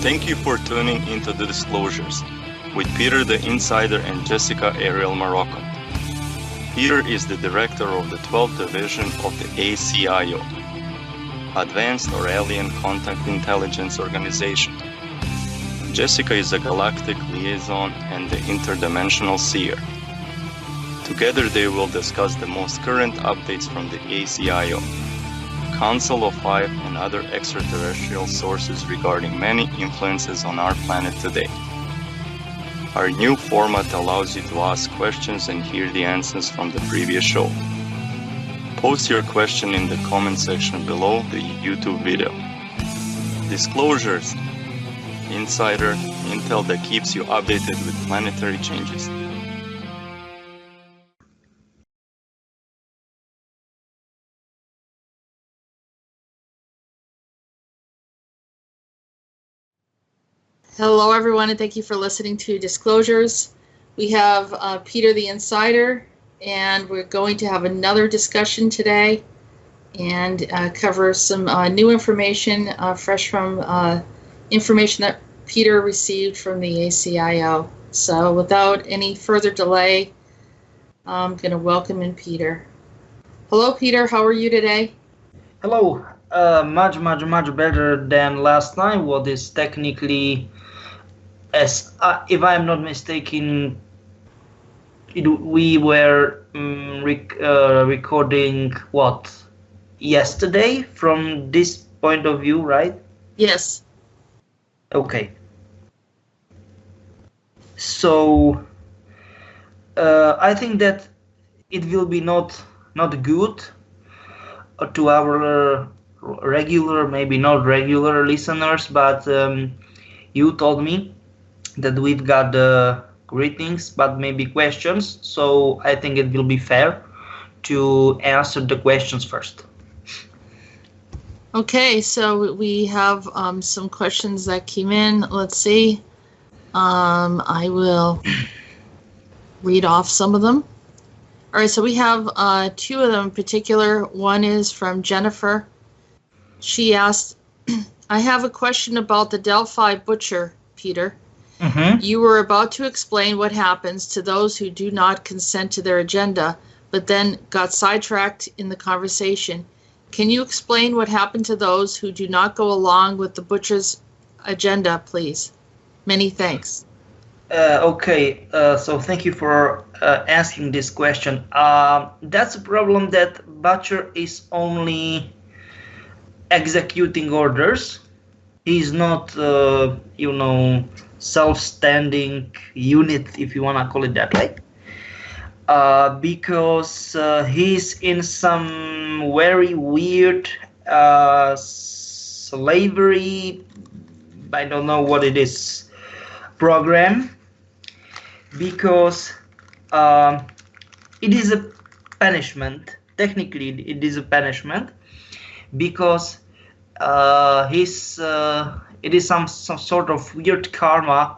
Thank you for tuning into The Disclosures with Peter the Insider and Jessica Ariel Morocco. Peter is the director of the 12th Division of the ACIO, Advanced or Alien Contact Intelligence Organization. Jessica is a galactic liaison and the interdimensional seer. Together they will discuss the most current updates from the ACIO, Council of Five, and other extraterrestrial sources regarding many influences on our planet today. Our new format allows you to ask questions and hear the answers from the previous show. Post your question in the comment section below the YouTube video. Disclosures, insider intel that keeps you updated with planetary changes. Hello, everyone, and thank you for listening to Disclosures. We have Peter the Insider, and we're going to have another discussion today and cover some new information, fresh from information that Peter received from the ACIO. So without any further delay, I'm going to welcome in Peter. Hello, Peter. How are you today? Hello. Much better than last time. What is technically, as if I'm not mistaken, we were recording what, yesterday from this point of view, right? Yes. Okay. So I think that it will be not good to our regular, maybe not regular listeners, but you told me that we've got greetings, but maybe questions. So I think it will be fair to answer the questions first. Okay, so we have some questions that came in. Let's see. I will read off some of them. All right, so we have two of them in particular. One is from Jennifer. She asked, I have a question about the Delphi butcher, Peter. Mm-hmm. You were about to explain what happens to those who do not consent to their agenda, but then got sidetracked in the conversation. Can you explain what happened to those who do not go along with the butcher's agenda, please? Many thanks. Okay, so thank you for asking this question. That's a problem that Butcher is only executing orders. He's not, self-standing unit, if you want to call it that way. Because he's in some very weird slavery, I don't know what it is, program, because it is a punishment. Technically it is a punishment because it is some sort of weird karma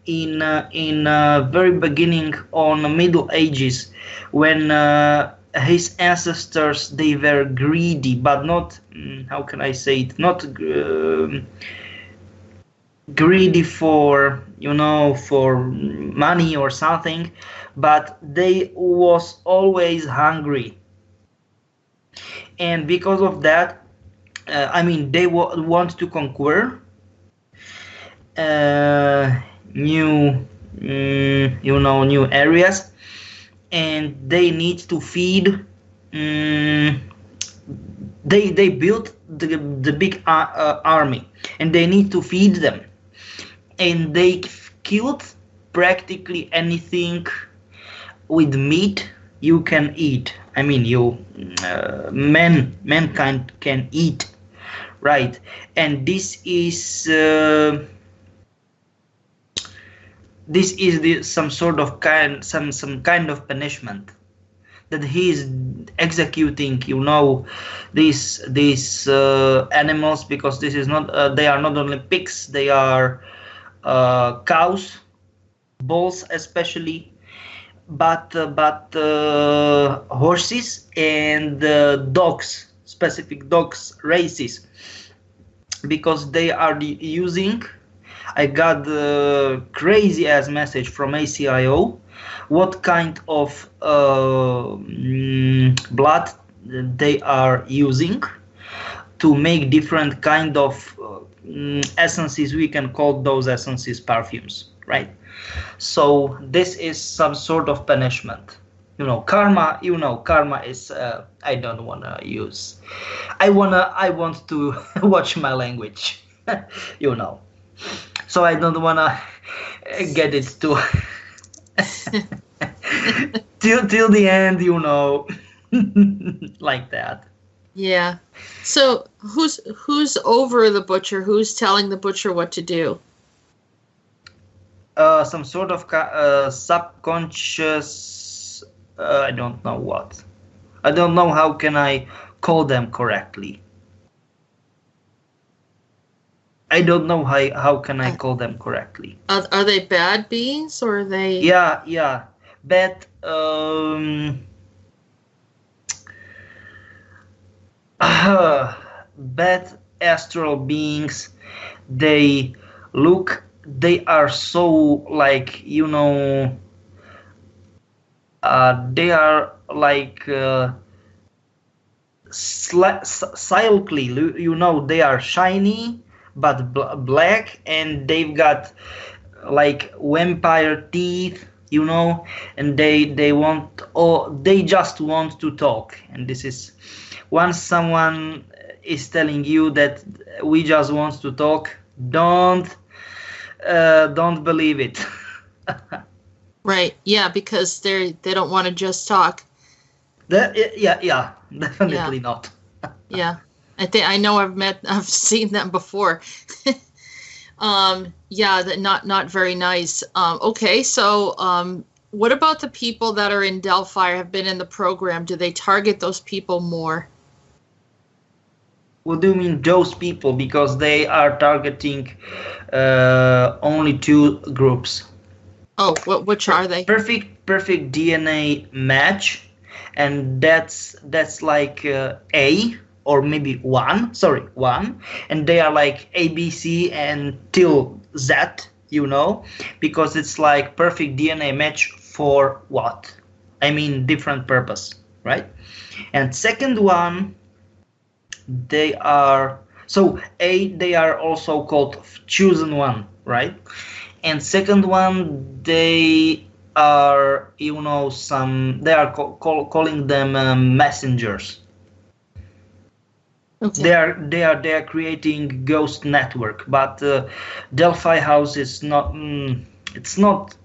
in very beginning on the Middle Ages, when his ancestors, they were greedy, but not, how can I say it, not greedy for money or something, but they was always hungry, and because of that, they want to conquer new areas, and they need to feed. They built the big army, and they need to feed them, and they killed practically anything with meat you can eat. Mankind can eat, right? And this is some kind of punishment that he is executing, these animals, because this is not they are not only pigs, they are cows, bulls especially, but horses and dogs, specific dogs races, because they are using I got the crazy ass message from ACIO what kind of blood they are using to make different kind of essences. We can call those essences perfumes, right? So this is some sort of punishment. Karma. Karma is. I don't wanna use. I want to watch my language. So I don't wanna get it to till the end. Like that. Yeah. So who's over the butcher? Who's telling the butcher what to do? Some sort of subconscious. I don't know what. I don't know how can I call them correctly. I don't know how can I call them correctly. Are they bad beings or are they? Yeah. Bad. Bad astral beings. They are so like they are like silently, they are shiny but black, and they've got like vampire teeth, and they just want to talk. And this is, once someone is telling you that we just want to talk, don't believe it. Right. Yeah, because they don't want to just talk. Yeah, definitely not. Yeah. I know I've seen them before. Yeah, not very nice. Okay, so what about the people that are in Delphi or have been in the program? Do they target those people more? What do you mean those people? Because they are targeting only two groups. Oh, which are they? Perfect DNA match, and that's like A or maybe one, and they are like A, B, C and till Z, because it's like perfect DNA match for what? I mean different purpose, right? And second one, they are they are also called chosen one, right? And second one, they are calling them messengers. Okay. They are creating ghost network, but Delphi house is not. It's not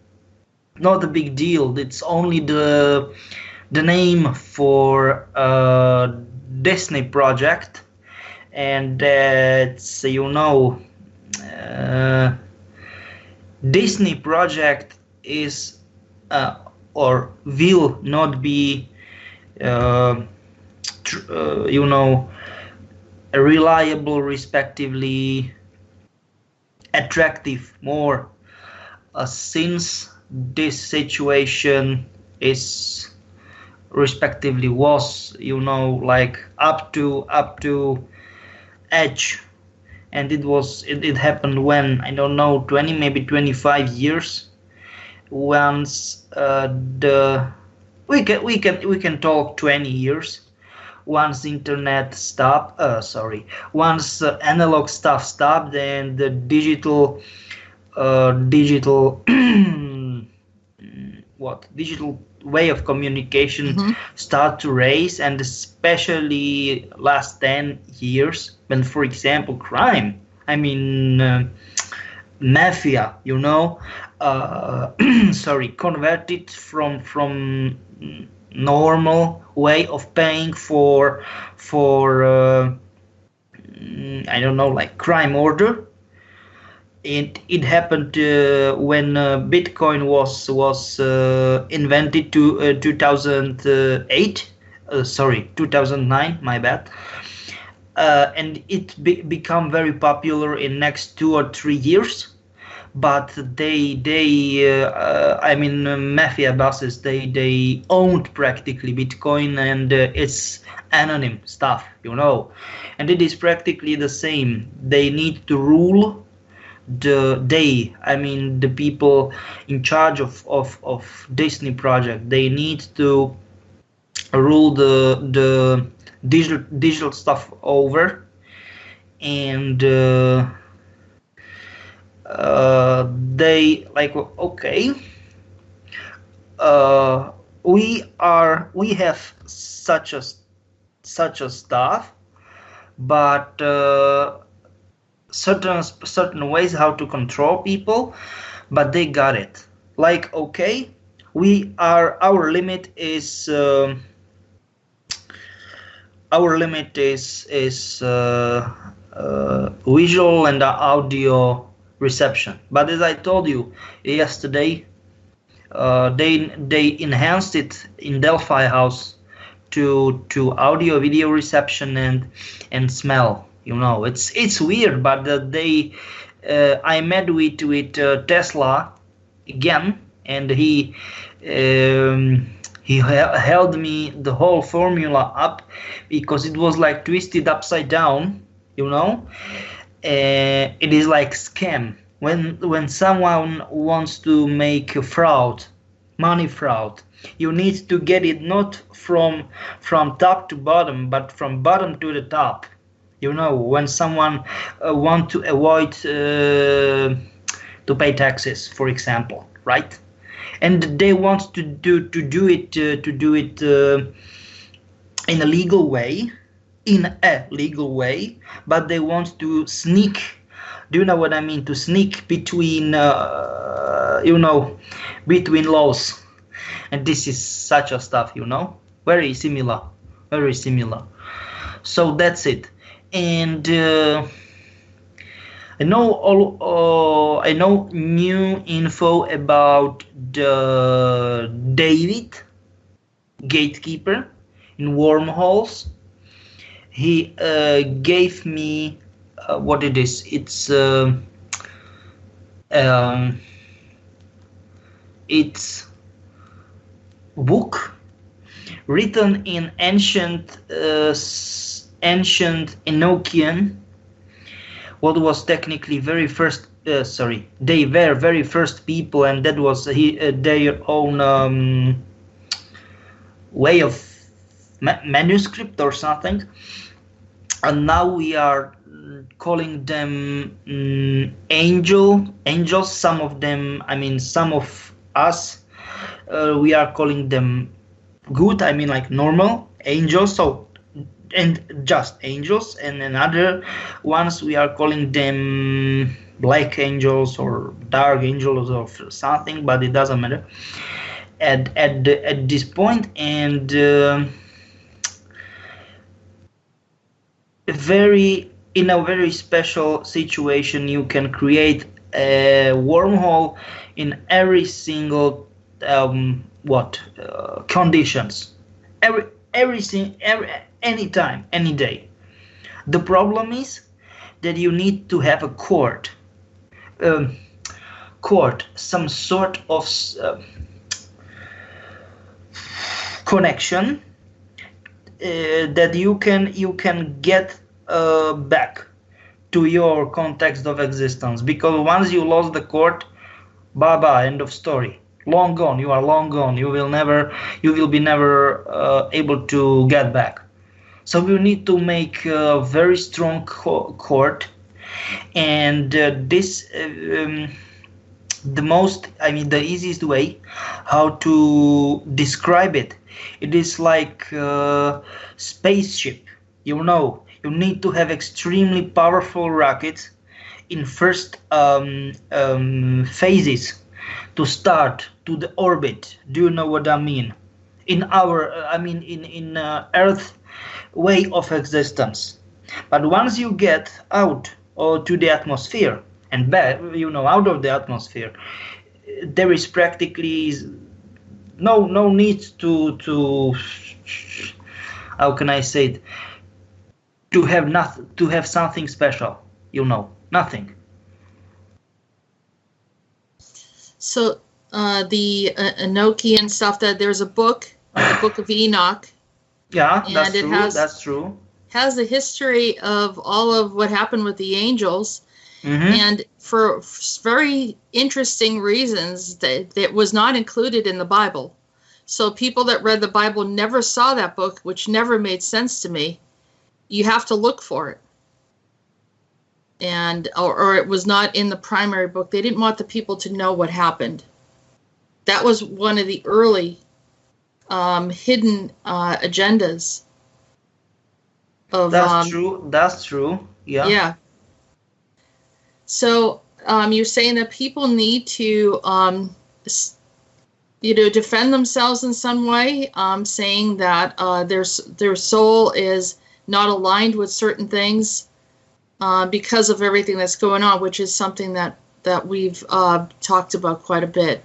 a big deal. It's only the name for Disney project, and that's Disney project is or will not be reliable, respectively attractive more since this situation is respectively was like up to edge, and it happened when, I don't know, 20 maybe 25 years, once we can talk 20 years, once internet stopped, once analog stuff stopped and the digital digital way of communication start to raise, and especially last 10 years when, for example, crime, mafia, converted from normal way of paying for I don't know, like crime order. It happened when Bitcoin was invented 2009, my bad, and it become very popular in next 2 or 3 years. But mafia bosses, they owned practically Bitcoin, and it's anonym stuff, and it is practically the same. They need to rule the people in charge of Disney project, they need to rule the digital stuff over, and they like, okay, we have such a stuff, but certain ways how to control people, but they got it. Like, okay, our limit is visual and audio reception. But as I told you yesterday, they enhanced it in Delphi house to audio video reception and smell. You know, it's weird, but I met with Tesla again, and he held me the whole formula up, because it was like twisted upside down, you know. It is like scam. When someone wants to make a fraud, money fraud, you need to get it not from top to bottom, but from bottom to the top. You know, when someone want to avoid to pay taxes, for example, right? And they want to do it in a legal way, but they want to sneak. Do you know what I mean? To sneak between between laws, and this is such a stuff, you know, very similar. So that's it. And I know new info about the David gatekeeper in Wormholes. He gave me what it is. It's book written in ancient Enochian, what was technically very first. They were very first people, and that was their own way of manuscript or something. And now we are calling them angels. Some of them, I mean, some of us, we are calling them good. I mean, like normal angels. So. And just angels, and other ones we are calling them black angels or dark angels or something, but it doesn't matter at this point. And in a very special situation, you can create a wormhole in every single conditions, anytime, any day. The problem is that you need to have a cord, some sort of connection that you can get back to your context of existence. Because once you lost the cord, bye bye, end of story. Long gone. You are long gone. You will be never able to get back. So you need to make a very strong cord, and this the easiest way how to describe it. It is like a spaceship. You know, you need to have extremely powerful rockets in first phases to start to the orbit. Do you know what I mean? In our, in Earth way of existence. But once you get out to the atmosphere and back, out of the atmosphere, there is practically no need to how can I say it, to have something special, nothing. So the Enochian stuff, that there's a book, the Book of Enoch. Yeah, that's true. That's true. Has the history of all of what happened with the angels, And for very interesting reasons, that was not included in the Bible. So people that read the Bible never saw that book, which never made sense to me. You have to look for it. And or it was not in the primary book. They didn't want the people to know what happened. That was one of the early hidden agendas. That's true. That's true. Yeah. Yeah. So you're saying that people need to, defend themselves in some way, saying that their soul is not aligned with certain things because of everything that's going on, which is something that we've talked about quite a bit.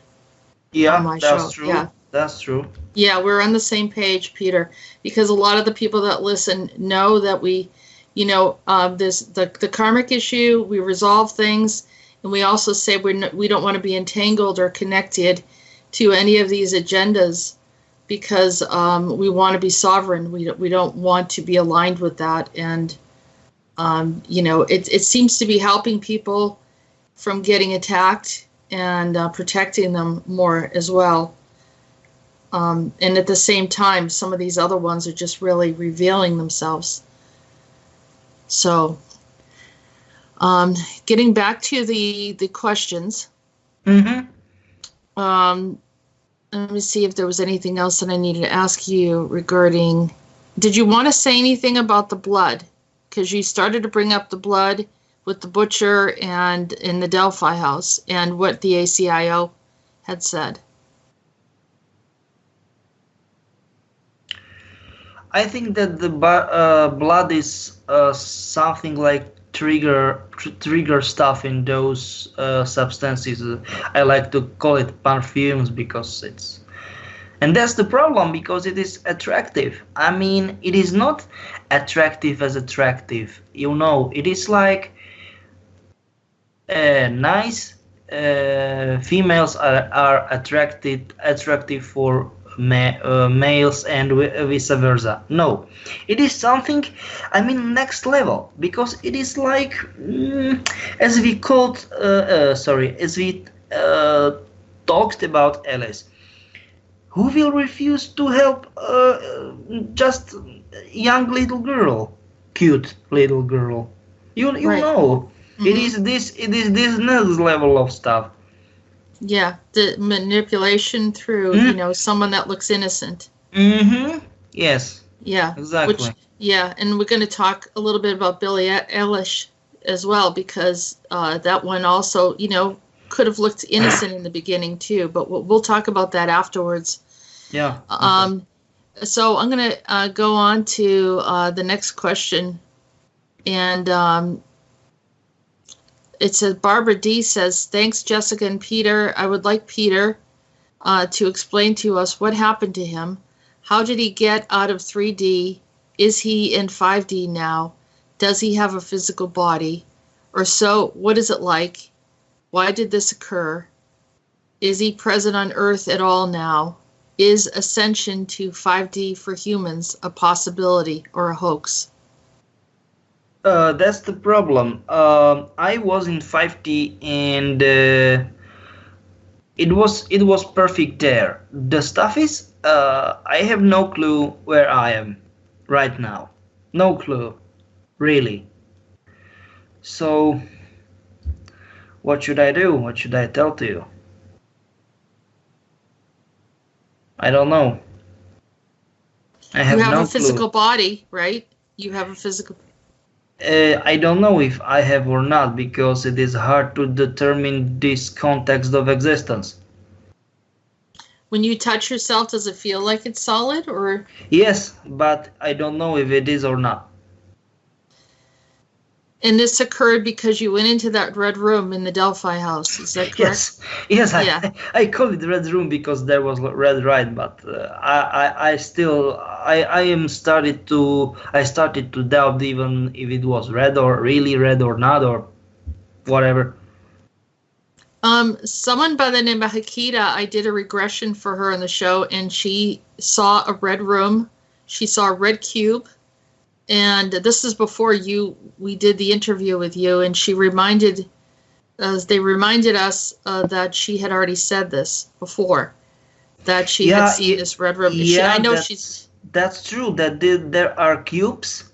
Yeah, on my that's show. true. Yeah. That's true. Yeah, we're on the same page, Peter, because a lot of the people that listen know that we, the karmic issue, we resolve things, and we also say we don't want to be entangled or connected to any of these agendas because we want to be sovereign. We don't want to be aligned with that, and it seems to be helping people from getting attacked and protecting them more as well. And at the same time, some of these other ones are just really revealing themselves. So, getting back to the questions. Mm-hmm. Let me see if there was anything else that I needed to ask you regarding. Did you want to say anything about the blood? Because you started to bring up the blood with the butcher and in the Delphi house and what the ACIO had said. I think that the blood is something like trigger stuff in those substances. I like to call it perfumes because and that's the problem, because it is attractive. I mean, it is not attractive as attractive. It is like nice females are attractive for males and vice versa. No, it is something, next level, because it is like as we talked about Eilish. Who will refuse to help just young little girl, cute little girl? You Right. know, Mm-hmm. it is this next level of stuff. Yeah, the manipulation through, someone that looks innocent. Mm-hmm. Yes. Yeah. Exactly. And we're going to talk a little bit about Billie Eilish as well, because that one also, could have looked innocent in the beginning too, but we'll talk about that afterwards. Yeah. Okay. So I'm going to go on to the next question, and it says, Barbara D says, thanks, Jessica and Peter. I would like Peter to explain to us what happened to him. How did he get out of 3D? Is he in 5D now? Does he have a physical body? Or so, what is it like? Why did this occur? Is he present on Earth at all now? Is ascension to 5D for humans a possibility or a hoax? That's the problem. I was in 5D and it was perfect there. The stuff is, I have no clue where I am right now. No clue, really. So, what should I do? What should I tell to you? I don't know. I have You have no a physical clue. body, right? You have a physical. I don't know if I have or not, because it is hard to determine this context of existence. When you touch yourself, does it feel like it's solid, or? Yes, but I don't know if it is or not. And this occurred because you went into that red room in the Delphi house. Is that correct? Yes. Yeah. I call it red room because there was red light, but I started to doubt even if it was red or really red or not or whatever. Someone by the name of Hakita, I did a regression for her on the show, and she saw a red room. She saw a red cube, and this is before we did the interview with you, and they reminded us that she had already said this before, that she had seen this red room. Yeah, I know that's true. That there are cubes.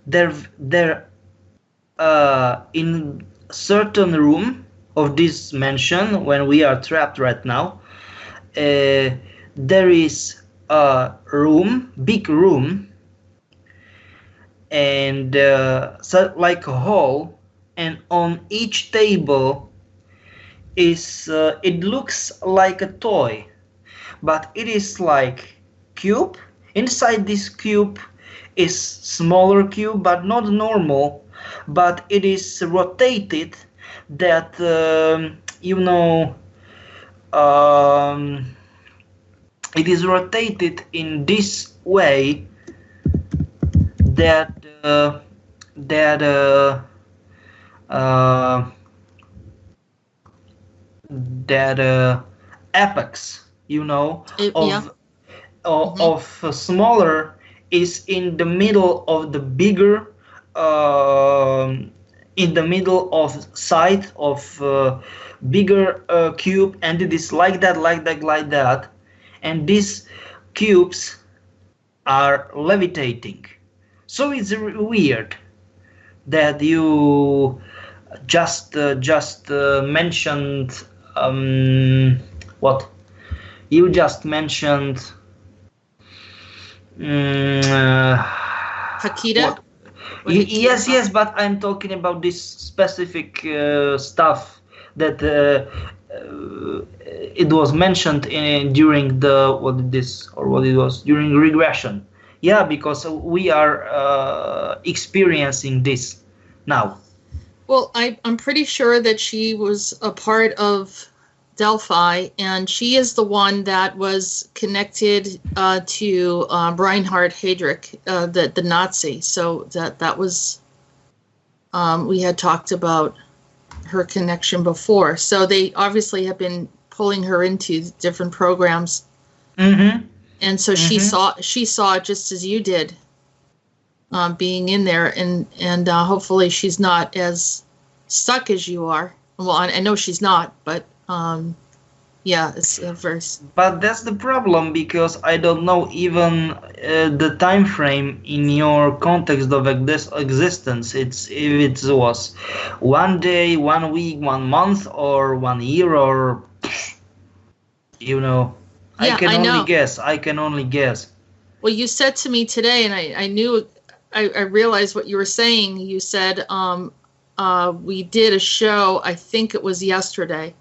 They're in certain room of this mansion when we are trapped right now. There is a room, big room, and so like a hall, and on each table is it looks like a toy, but it is like cube. Inside this cube is smaller cube, but not normal, but it is rotated that it is rotated in this way that apex, of smaller is in the middle of the bigger, in the middle of side of bigger cube, and it is like that, and these cubes are levitating. So it's weird that you just mentioned what you just mentioned. Hakita? Yes, but I'm talking about this specific stuff that it was mentioned during during regression. Yeah, because we are experiencing this now. Well, I'm pretty sure that she was a part of Delphi, and she is the one that was connected to Reinhard Heydrich, the Nazi. So that was, we had talked about her connection before. So they obviously have been pulling her into different programs. Mm-hmm. And so she saw it just as you did, being in there, and hopefully she's not as stuck as you are. Well, I know she's not, but yeah, it's a verse. But that's the problem, because I don't know even the time frame in your context of this existence. If it was 1 day, 1 week, 1 month, or 1 year, or Yeah, I can only guess. Well, you said to me today, and I knew, I realized what you were saying. You said we did a show. I think it was yesterday,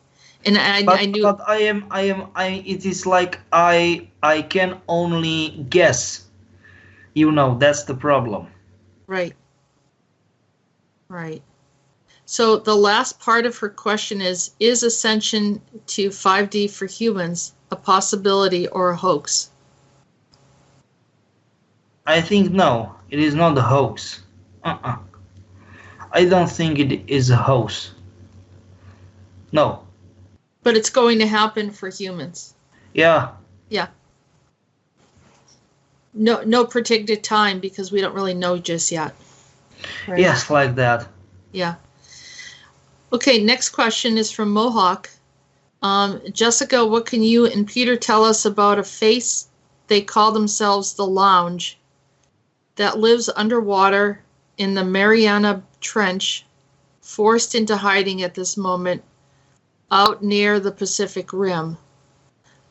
and I knew. But it is like I can only guess. That's the problem. Right. So the last part of her question is Ascension to 5D for humans a possibility or a hoax? I think no, it is not a hoax. I don't think it is a hoax. No. But it's going to happen for humans. Yeah. Yeah. No predicted time, because we don't really know just yet. Right? Yes, like that. Yeah. Okay, next question is from Mohawk. Jessica, what can you and Peter tell us about a face they call themselves the Lounge that lives underwater in the Mariana Trench, forced into hiding at this moment out near the Pacific Rim?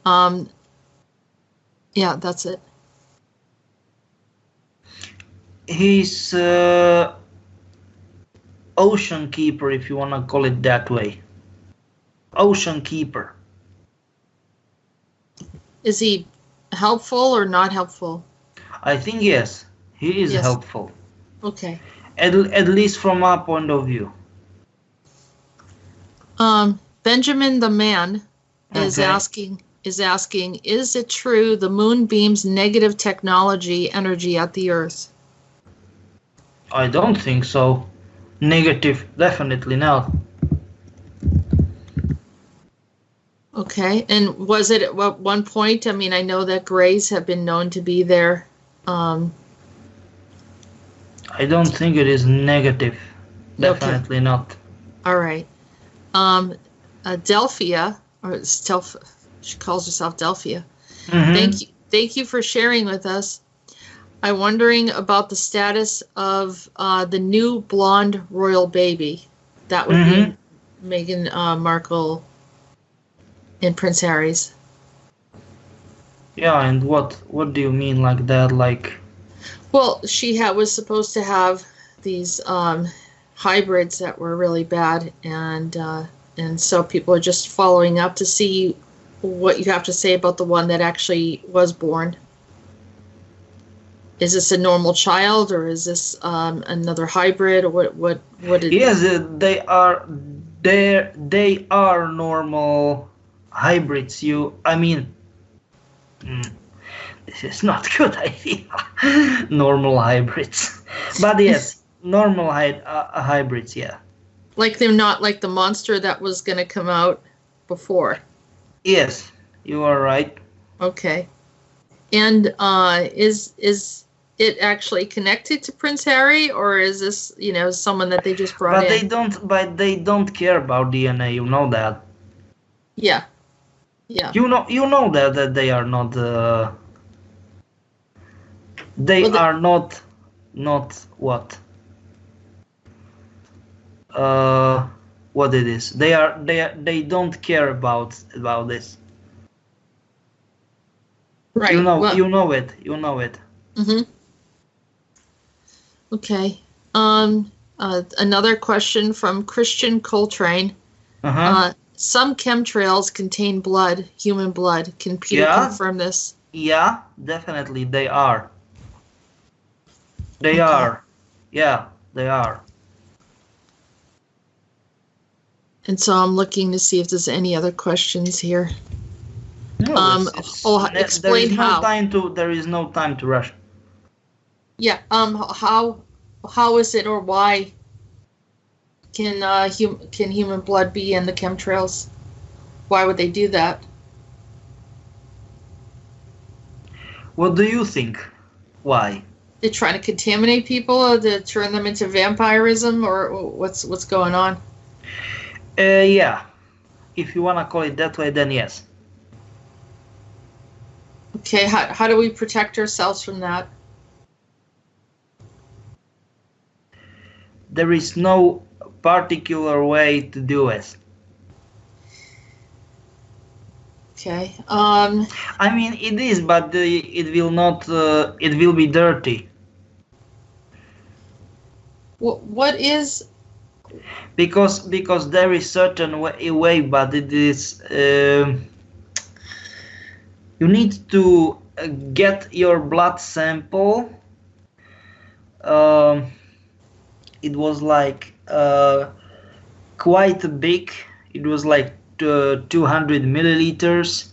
Yeah, that's it. He's Ocean Keeper, if you want to call it that way. Ocean Keeper. Is he helpful or not helpful? I think yes. He is helpful. Okay. At least from our point of view. Benjamin the Man is asking, is it true the moon beams negative technology energy at the Earth? I don't think so. Negative, definitely not. Okay, and was it at one point? I mean, I know that grays have been known to be there. I don't think it is negative. Definitely Okay. not. All right. Delphia, or it's she calls herself Delphia. Mm-hmm. Thank you for sharing with us. I'm wondering about the status of the new blonde royal baby. That would Mm-hmm. be Meghan Markle and Prince Harry's. Yeah, and what do you mean like that? Like, Well, she was supposed to have these hybrids that were really bad, and so people are just following up to see what you have to say about the one that actually was born. Is this a normal child, or is this another hybrid, or what did? yes, they are normal hybrids. I mean, this is not good idea. Normal hybrids, but yes, normal hybrids. Yeah. Like they're not like the monster that was going to come out before. Yes, you are right. Okay. And is it actually connected to Prince Harry, or is this, someone that they just brought But in? they don't care about DNA. You know that. Yeah. Yeah. You know that they are not. They Well, are not what. What it is. They don't care about this. right. You know Well, you know it. You know it. mm-hmm. Okay. Another question from Christian Coltrane. Uh-huh. Some chemtrails contain blood, human blood. Can Peter confirm this? Yeah, definitely they are. They Okay. are. Yeah, they are. And so I'm looking to see if there's any other questions here. No, Explain how. There is no time to rush. Yeah. How is it, or why can human blood be in the chemtrails? Why would they do that? What do you think? Why? They're trying to contaminate people, or to turn them into vampirism, or what's going on? Yeah. If you wanna call it that way, then yes. Okay. How do we protect ourselves from that? There is no particular way to do it. Okay. I mean, it is, but it will not. It will be dirty. What is? Because there is certain way, but it is. You need to get your blood sample. It was like quite big. It was like 200 milliliters.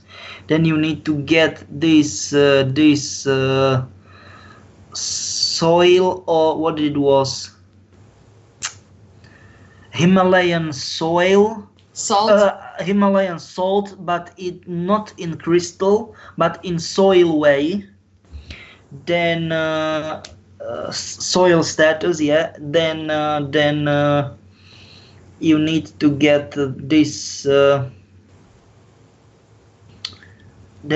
Then you need to get this soil, or what it was, Himalayan soil. Salt. Himalayan salt, but it not in crystal, but in soil way. Then soil status, yeah. Then you need to get this. Then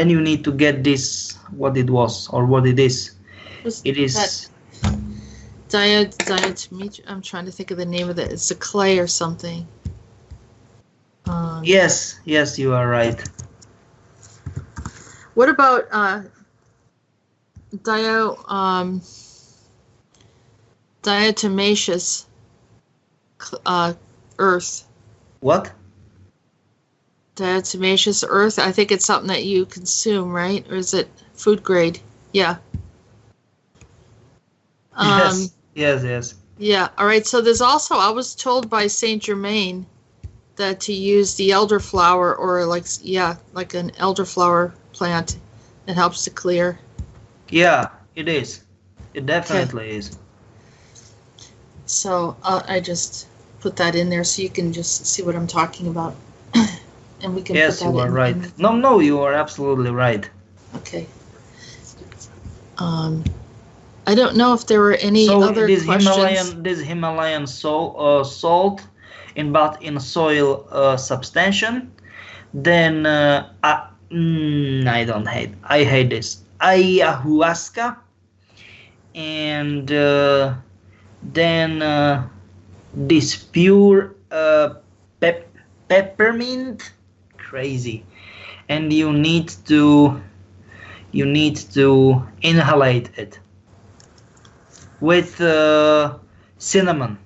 you need to get this. What it was, or what it is. It is. Diatomaceous. I'm trying to think of the name of it. It's a clay or something. Yes, you are right. What about diatomaceous earth? What? Diatomaceous earth? I think it's something that you consume, right? Or is it food grade? Yeah. Yes. Yeah. All right. So there's also, I was told by Saint Germain that to use the elderflower, or like an elderflower plant, it helps to clear. Yeah, it is. It definitely is. So I just put that in there so you can just see what I'm talking about, and we can. Yes, put that you are right. No, you are absolutely right. Okay. I don't know if there were any other questions. This Himalayan salt in soil substantion, then I don't hate. I hate this ayahuasca, and then this pure peppermint, crazy, and you need to inhalate it with cinnamon.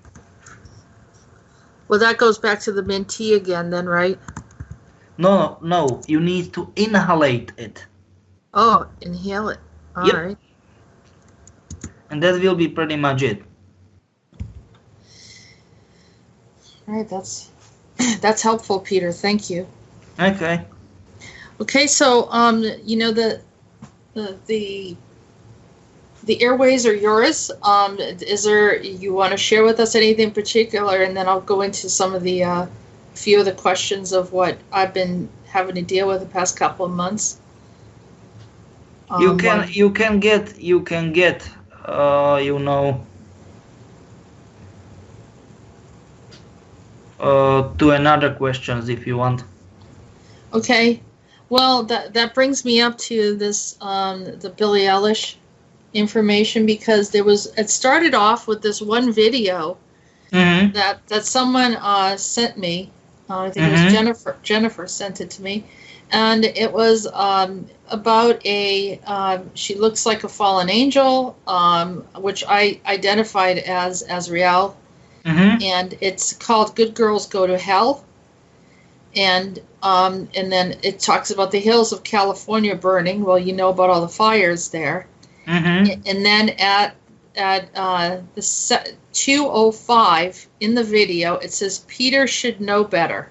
Well, that goes back to the mint tea again then, right? No, you need to inhalate it. Oh, inhale it. All Yep. right. And that will be pretty much it. All right, that's helpful, Peter. Thank you. Okay. Okay, so you know the airways are yours. Is there, you want to share with us anything in particular, and then I'll go into some of the few of the questions of what I've been having to deal with the past couple of months. You can get to another questions if you want. Okay, well that brings me up to this the Billie Eilish information, because it started off with this one video Mm-hmm. that someone sent me. I think it was Jennifer sent it to me, and it was about she looks like a fallen angel, which I identified as Azrael, and it's called "Good Girls Go to Hell," and then it talks about the hills of California burning. Well, you know about all the fires there. And then at the 2:05 in the video, it says Peter should know better.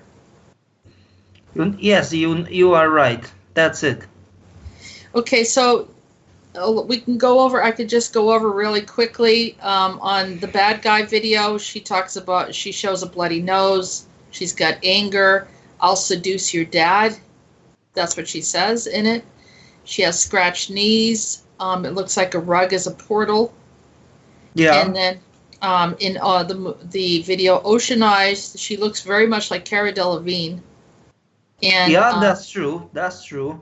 Yes, you are right. That's it. Okay, so we can go over. I could just go over really quickly on the bad guy video. She shows a bloody nose. She's got anger. I'll seduce your dad. That's what she says in it. She has scratched knees. It looks like a rug is a portal. Yeah. And then in the video Ocean Eyes, she looks very much like Cara Delevingne. And yeah, that's true. That's true.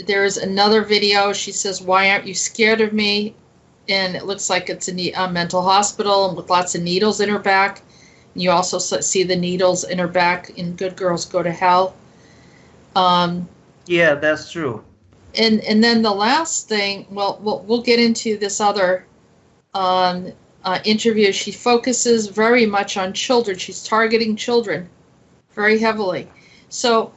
There's another video. She says, "Why aren't you scared of me?" And it looks like it's a mental hospital with lots of needles in her back. And you also see the needles in her back in Good Girls Go to Hell. Yeah, that's true. And then the last thing, well, we'll get into this other interview. She focuses very much on children. She's targeting children very heavily. So,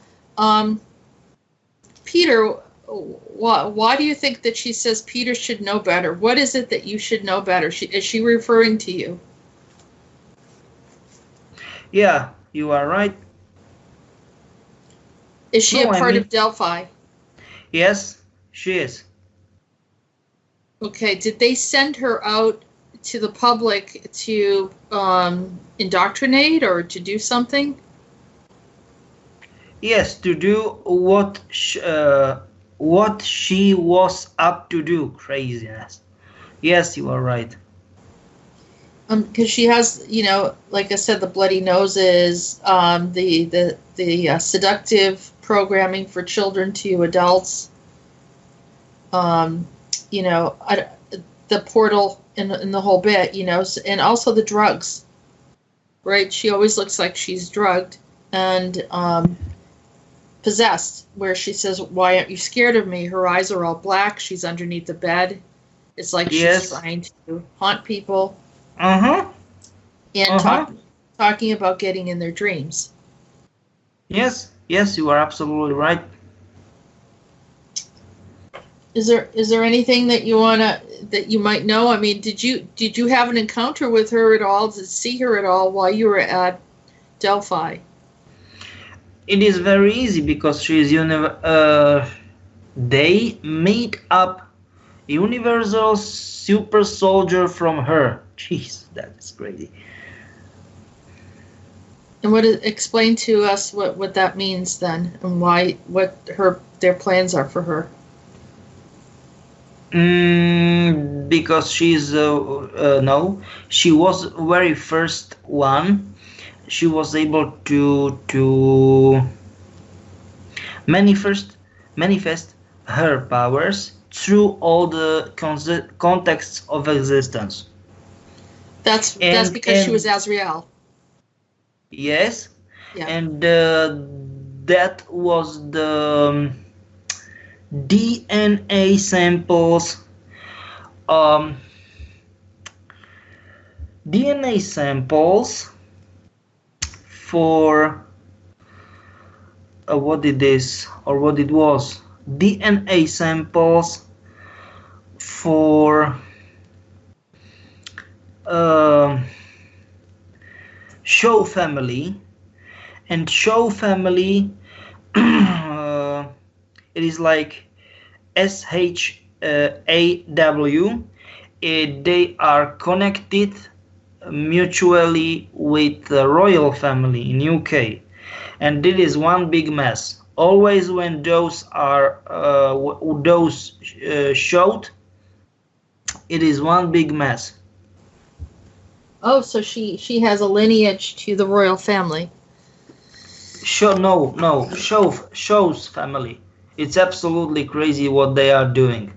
Peter, why do you think that she says Peter should know better? What is it that you should know better? Is she referring to you? Yeah, you are right. Is she a part of Delphi? Yes, she is. Okay, did they send her out to the public to indoctrinate or to do something? Yes, to do what she was up to do. Craziness. Yes, you are right. Because she has, like I said, the bloody noses, the seductive programming for children to adults, the portal in the whole bit, and also the drugs, right? She always looks like she's drugged and possessed, where she says, "Why aren't you scared of me?" Her eyes are all black. She's underneath the bed. It's like she's trying to haunt people. And talking about getting in their dreams. Yes, you are absolutely right. Is there anything that you might know? I mean, did you have an encounter with her at all? Did you see her at all while you were at Delphi? It is very easy because she is they made up universal super soldier from her. Jeez, that is crazy. And explain to us what that means then, and what their plans are for her. Because she's no, she was very first one. She was able to manifest her powers through all the contexts of existence. That's because she was Azrael. Yes, Yeah. and that was the DNA samples. DNA samples for what it is or what it was. DNA samples for Show family, and Show family it is like SHAW. They are connected mutually with the royal family in UK, and it is one big mess. Always when those are showed, it is one big mess. Oh, so she has a lineage to the royal family. Show's family. It's absolutely crazy what they are doing.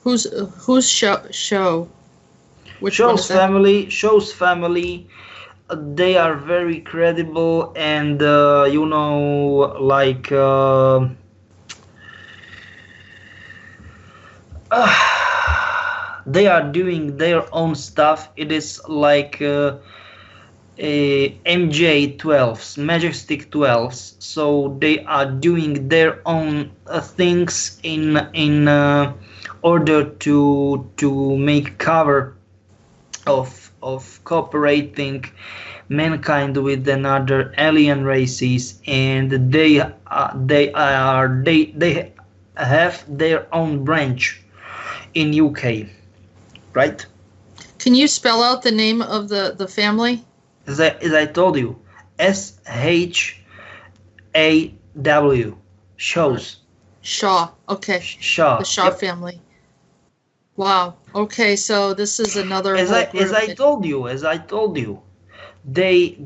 Who's show? Which Show's family. Show's family. They are very credible, and you know, like they are doing their own stuff. It is like MJ12s, Majestic 12s. So they are doing their own things in order to make cover of cooperating mankind with another alien races, and they have their own branch in UK, right? Can you spell out the name of the family? As I told you, SHAW, shows. Shaw. Okay. Shaw. The Shaw family. Wow. Okay, so this is another. As I told you, they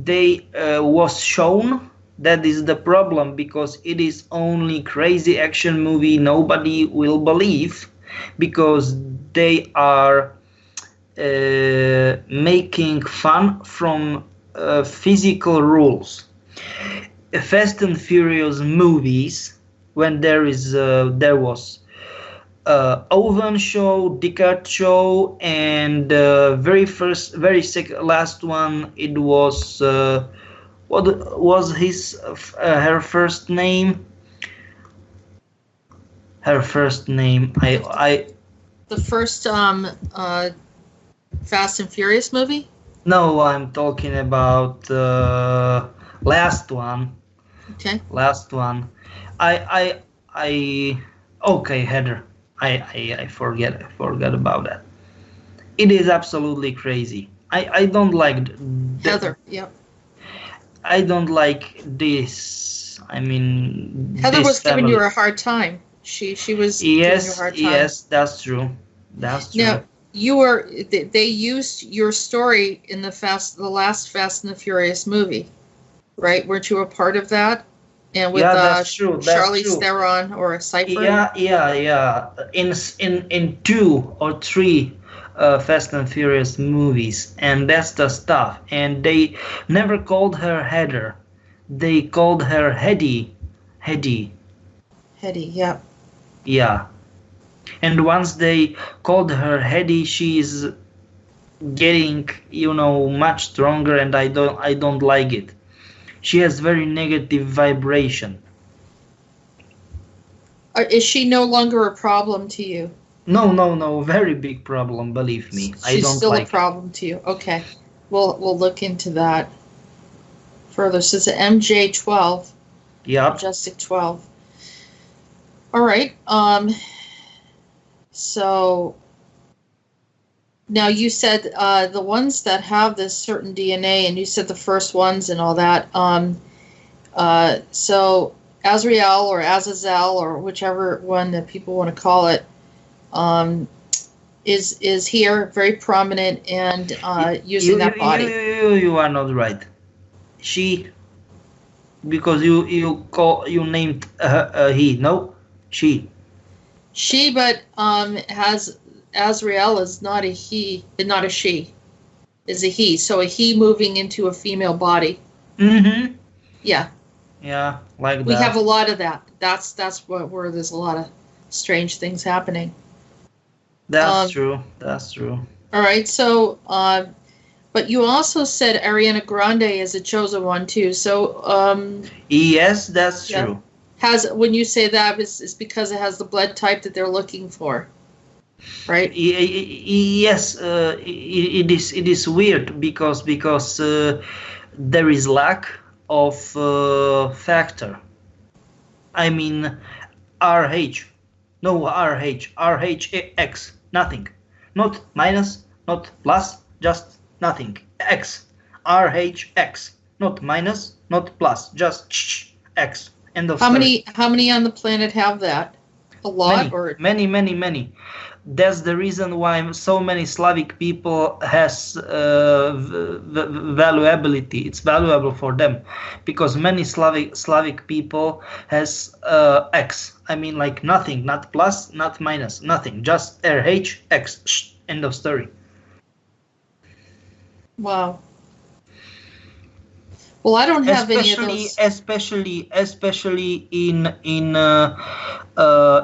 was shown. That is the problem, because it is only crazy action movie. Nobody will believe, because they are making fun from physical rules. Fast and Furious movies, when there was Owen show, Descartes show, and last one, it was what was her first name? Her first name, the first Fast and Furious movie? No, I'm talking about last one. Okay. Last one. Okay, Heather. I forgot about that. It is absolutely crazy. I don't like Heather. Yep. I don't like this. I mean, Heather this was family. giving you a hard time. She was giving you a hard time. Yes, that's true. That's true. Now, they used your story in the last Fast and the Furious movie, right? Weren't you a part of that? And with that's true. Charlize Theron or Cypher? Yeah. In 2 or 3 Fast and Furious movies, and that's the stuff. And they never called her Heather. They called her Hedy. Hedy, yeah. Yeah. And once they called her Hedy, she's getting, much stronger, and I don't like it. She has very negative vibration. Is she no longer a problem to you? No, very big problem, believe me. She's still a problem to you. Okay. We'll look into that further. So it's an MJ12. Yeah. Majestic 12. All right. So now you said the ones that have this certain DNA, and you said the first ones and all that. So Azrael or Azazel or whichever one that people want to call it, is here, very prominent, and using that body. You are not right. She, because you named he. No, she. She, but has Azrael is not a he, not a she, is a he. So a he moving into a female body. Mm-hmm. Yeah. Yeah, like that. We have a lot of that. That's where there's a lot of strange things happening. That's true. That's true. All right. So, but you also said Ariana Grande is a chosen one too. So, yes, that's true. When you say that, it's because it has the blood type that they're looking for, right? Yes, it is weird because there is lack of factor. I mean, RH, no RHX, nothing, not minus, not plus, just nothing. X, RHX, not minus, not plus, just X. End of story. How many on the planet have that? A lot, many. That's the reason why so many Slavic people has valuability. It's valuable for them because many Slavic people has X. I mean, like nothing, not plus, not minus, nothing, just RH X. End of story. Wow. Well, I don't have any of those. Especially in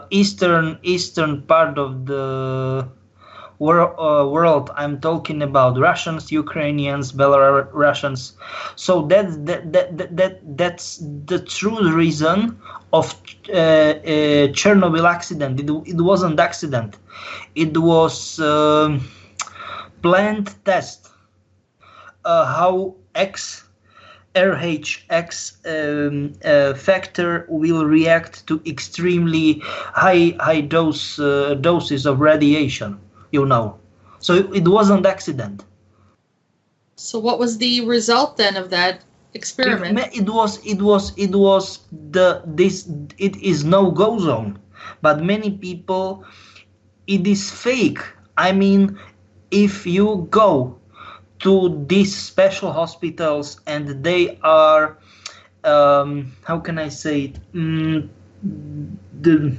eastern part of the world. I'm talking about Russians, Ukrainians, Belarusians. So that's the true reason of Chernobyl accident. It wasn't accident. It was planned test. How RHX factor will react to extremely high doses of radiation, so it wasn't accident. So what was the result then of that experiment? It is no-go zone, but many people, it is fake. I mean, if you go to these special hospitals and they are, how can I say it, the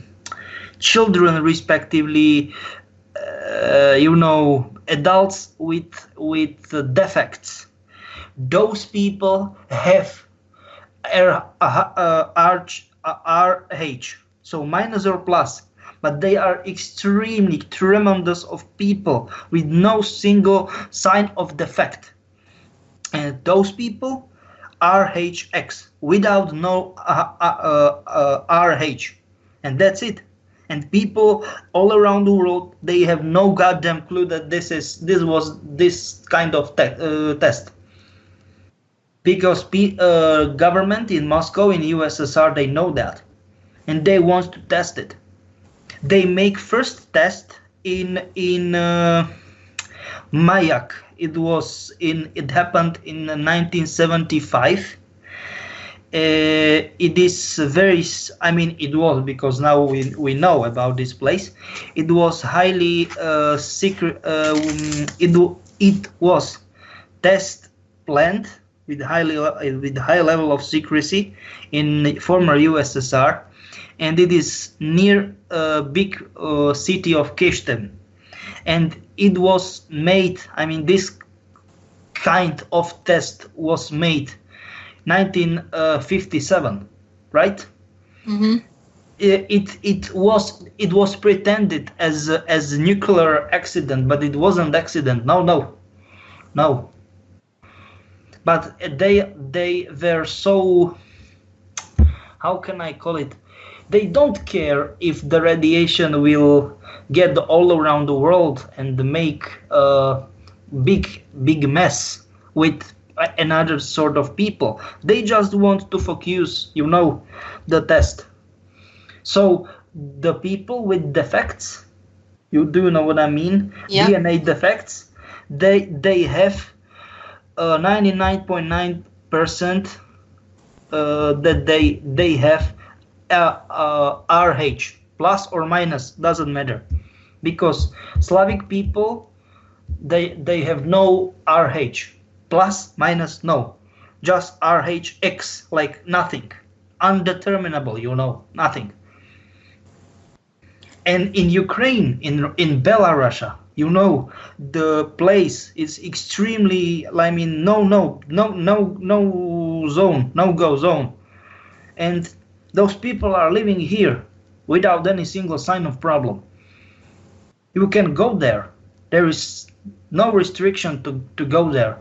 children respectively, adults with defects, those people have RH, so minus or plus, but they are extremely tremendous of people with no single sign of defect. And those people, RHX, without no RH. And that's it. And people all around the world, they have no goddamn clue that this was this kind of test. Because government in Moscow, in USSR, they know that. And they want to test it. They make first test in Mayak. It happened in 1975. It is very, I mean, it was, because now we know about this place. It was highly secret. It was test planned with high level of secrecy in former USSR. And it is near a big city of Kishtem. And it was made, I mean, this kind of test was made 1957, right? Mm-hmm. It was pretended as a nuclear accident, but it wasn't accident. No. But they were so, how can I call it? They don't care if the radiation will get all around the world and make a big mess with another sort of people. They just want to focus, the test. So the people with defects, you do know what I mean? Yeah. DNA defects, they have 99.9% that they have RH, plus or minus, doesn't matter, because Slavic people, they have no RH, plus, minus, no, just RHX, like nothing, undeterminable, nothing. And in Ukraine, in Belarus, the place is extremely, no zone, no go zone. And those people are living here without any single sign of problem. You can go there. There is no restriction to go there.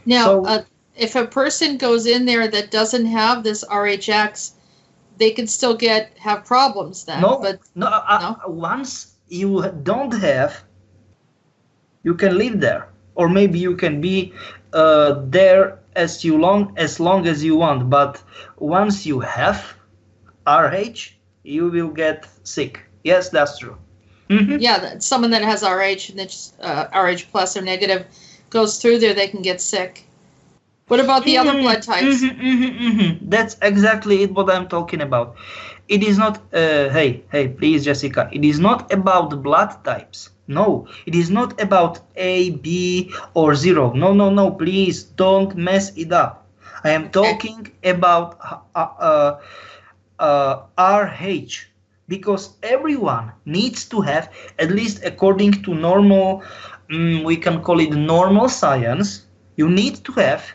Now, if a person goes in there that doesn't have this RHX, they can still have problems then. No, but no. Once you don't have, you can live there, or maybe you can be there as long as you want. But once you have RH, you will get sick. Yes, that's true. Mm-hmm. Yeah, someone that has RH and that's RH plus or negative goes through there, they can get sick. What about the other blood types? That's exactly what I'm talking about. It is not, hey, please, Jessica, it is not about the blood types. No, it is not about A, B, or 0. No, please don't mess it up. I am talking about RH, because everyone needs to have, at least according to normal, we can call it normal science, you need to have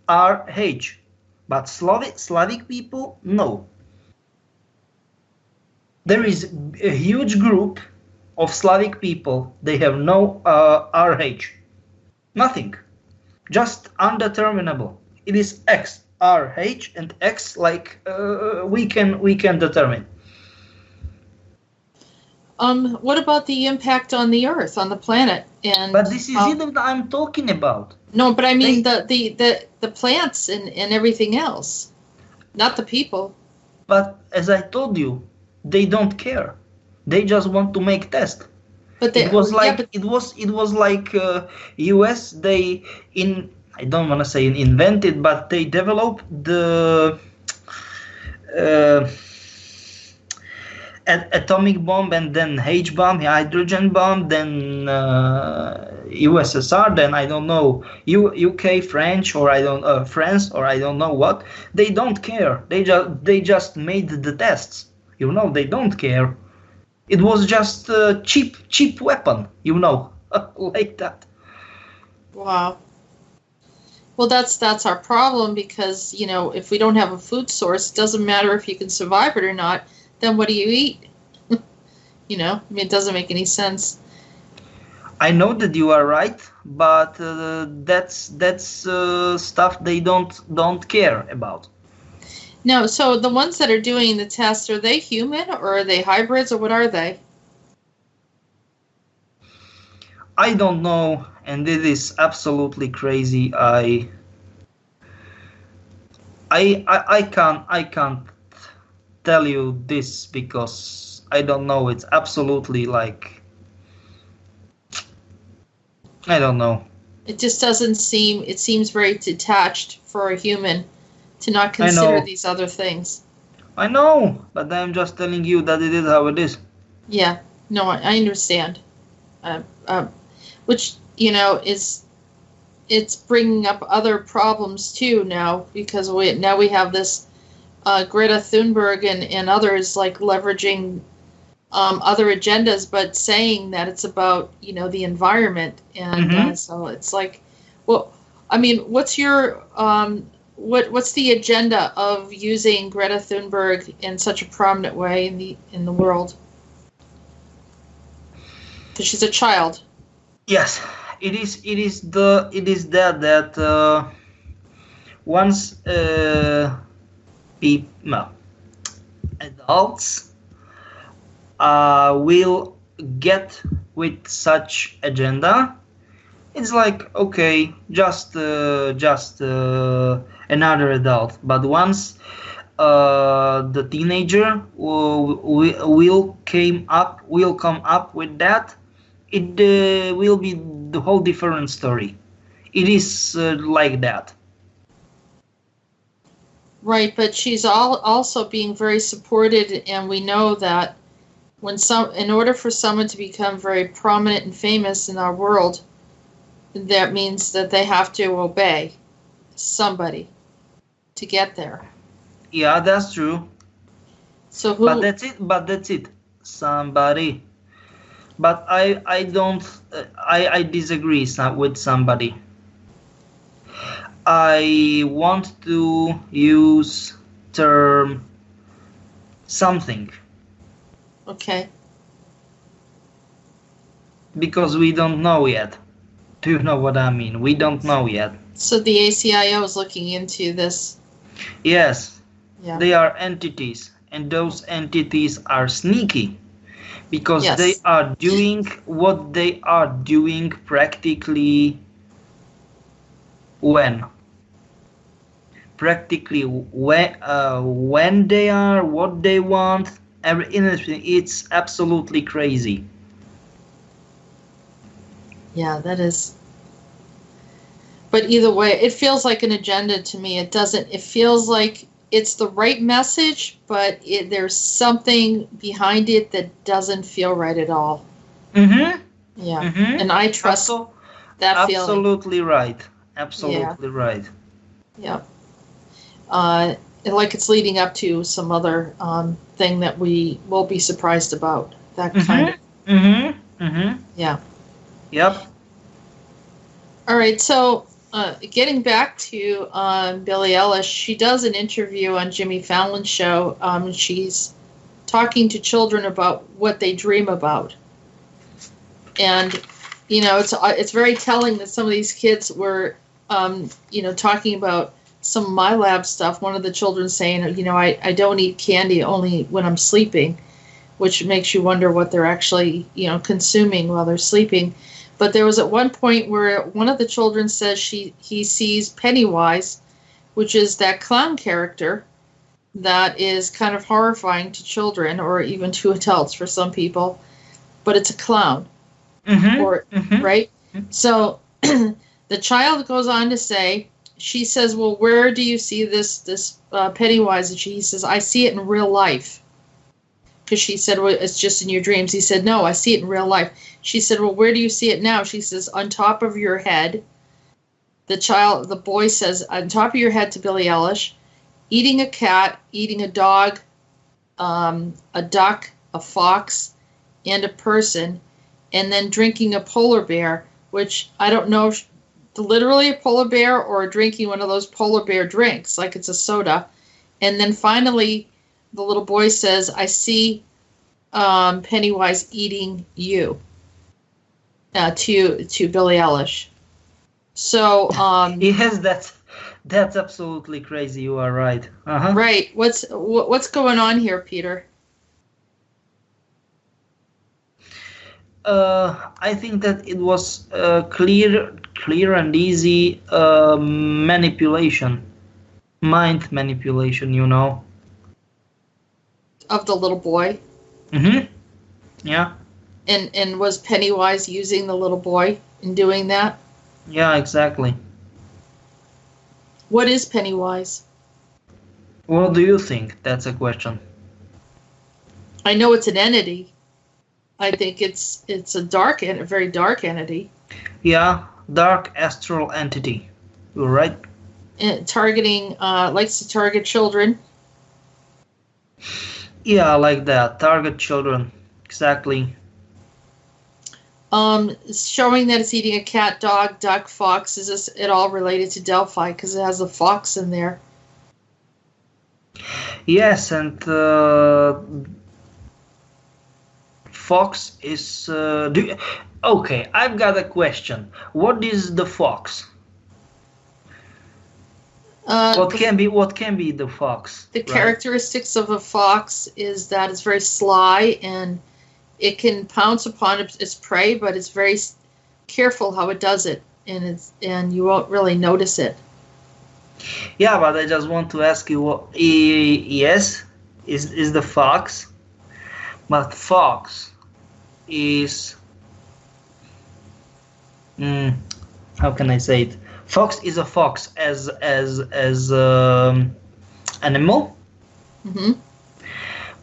RH, but Slavic people, no. There is a huge group of Slavic people, they have no RH, nothing, just undeterminable. It is X, RH, and X, like we can determine. What about the impact on the Earth, on the planet? But this is it that I'm talking about. No, but I mean the plants and everything else, not the people. But as I told you, they don't care. They just want to make tests. But it was like it was like US. I don't want to say invented, but they developed the atomic bomb, and then H bomb, hydrogen bomb, then USSR, then I don't know, UK, French, or France, or I don't know what. They don't care. They just made the tests. They don't care. It was just a cheap weapon, like that. Wow. Well, that's our problem, because if we don't have a food source, it doesn't matter if you can survive it or not. Then what do you eat? It doesn't make any sense. I know that you are right, but that's stuff they don't care about. No, so the ones that are doing the tests, are they human or are they hybrids, or what are they? I don't know, and it is absolutely crazy. I can't tell you this because I don't know. It's absolutely like, I don't know. It just doesn't seem, it seems very detached for a human to not consider these other things. I know, but I'm just telling you that it is how it is. Yeah, no, I understand. Which, it's bringing up other problems too now, because we have this Greta Thunberg and others like leveraging other agendas, but saying that it's about the environment, and so it's like, well, I mean, what's your what's the agenda of using Greta Thunberg in such a prominent way in the world? Because she's a child. Yes, it is that once adults will get with such agenda, it's like, okay, just another adult. But once the teenager will come up with that, it will be the whole different story. It is like that. Right, but she's also being very supported, and we know that in order for someone to become very prominent and famous in our world, that means that they have to obey somebody to get there. Yeah, that's true. So who? But that's it. Somebody. But I don't. I disagree with somebody. I want to use term something. Okay. Because we don't know yet. Do you know what I mean? We don't know yet. So the ACIO is looking into this. Yes. Yeah. They are entities, and those entities are sneaky. Because Yes. they are doing what they are doing practically when? Practically when they are, what they want, everything. It's absolutely crazy. Yeah, that is. But either way, it feels like an agenda to me. It doesn't. It feels like it's the right message, but there's something behind it that doesn't feel right at all. Mm-hmm. Yeah, Mm-hmm. and I trust that feeling. Absolutely right. Absolutely right. Yeah. Like it's leading up to some other thing that we will be surprised about. That kind of. Mm-hmm. Mm-hmm. Yeah. Yep. All right, so getting back to Billie Eilish, she does an interview on Jimmy Fallon's show. She's talking to children about what they dream about. And, you know, it's very telling that some of these kids were, you know, talking about some of my lab stuff. One of the children saying, you know, I don't eat candy only when I'm sleeping, which makes you wonder what they're actually, you know, consuming while they're sleeping. But there was at one point where one of the children says he sees Pennywise, which is that clown character that is kind of horrifying to children or even to adults for some people, but it's a clown. Mm-hmm. Right? So the child goes on to say, she says, well, where do you see this Pennywise? And he says, I see it in real life. Because she said, well, it's just in your dreams. He said, no, I see it in real life. She said, well, where do you see it now? She says, on top of your head. The boy says, on top of your head to Billie Eilish, eating a cat, eating a dog, a duck, a fox, and a person, and then drinking a polar bear, which I don't know if literally a polar bear or drinking one of those polar bear drinks, like it's a soda. And then finally, the little boy says, I see Pennywise eating you, to Billie Eilish. So yes, that's absolutely crazy. You are right. Uh-huh. Right. What's going on here, Peter? I think that it was clear and easy manipulation, mind manipulation. You know. Of the little boy. Mm-hmm. Yeah. And was Pennywise using the little boy in doing that? Yeah, exactly. What is Pennywise? What do you think? That's a question. I know it's an entity. I think it's a very dark entity. Yeah, dark astral entity. You're right. And likes to target children. Yeah, like that. Target children. Exactly. Showing that it's eating a cat, dog, duck, fox. Is this at all related to Delphi? Because it has a fox in there. Yes, and fox is. Okay, I've got a question. What is the fox? What can be the fox? The characteristics of a fox is that it's very sly and it can pounce upon its prey, but it's very careful how it does it, and you won't really notice it. Yeah, but I just want to ask you, yes, is the fox, but fox is, how can I say it? Fox is a fox as animal,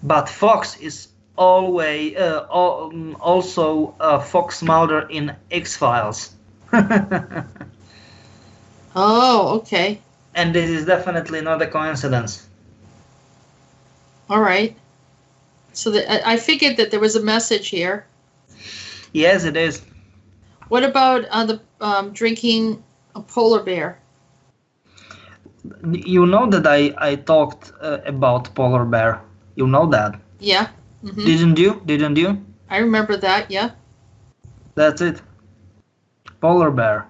but fox is always also Fox Mulder in X-Files. Oh, okay. And this is definitely not a coincidence. All right. So I figured that there was a message here. Yes, it is. What about the drinking a polar bear? You know that I talked about polar bear. You know that. Yeah. Didn't you? I remember that. Yeah. That's it. Polar bear.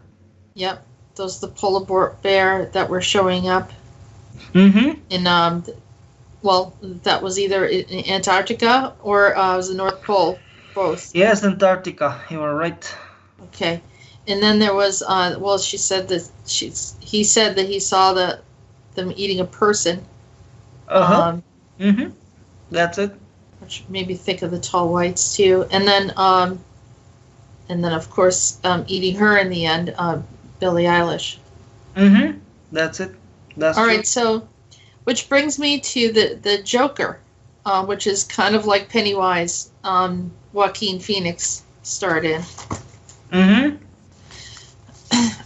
Yep. Those the polar bear that were showing up. In well, that was either in Antarctica or it was the North Pole. Both. Yes, Antarctica. You are right. Okay. And then there was well, she said that he said that he saw them eating a person. That's it. Which made me think of the tall whites too. And then of course eating her in the end, Billie Eilish. That's it. That's all true. right. So, which brings me to the Joker, which is kind of like Pennywise. Joaquin Phoenix starred in.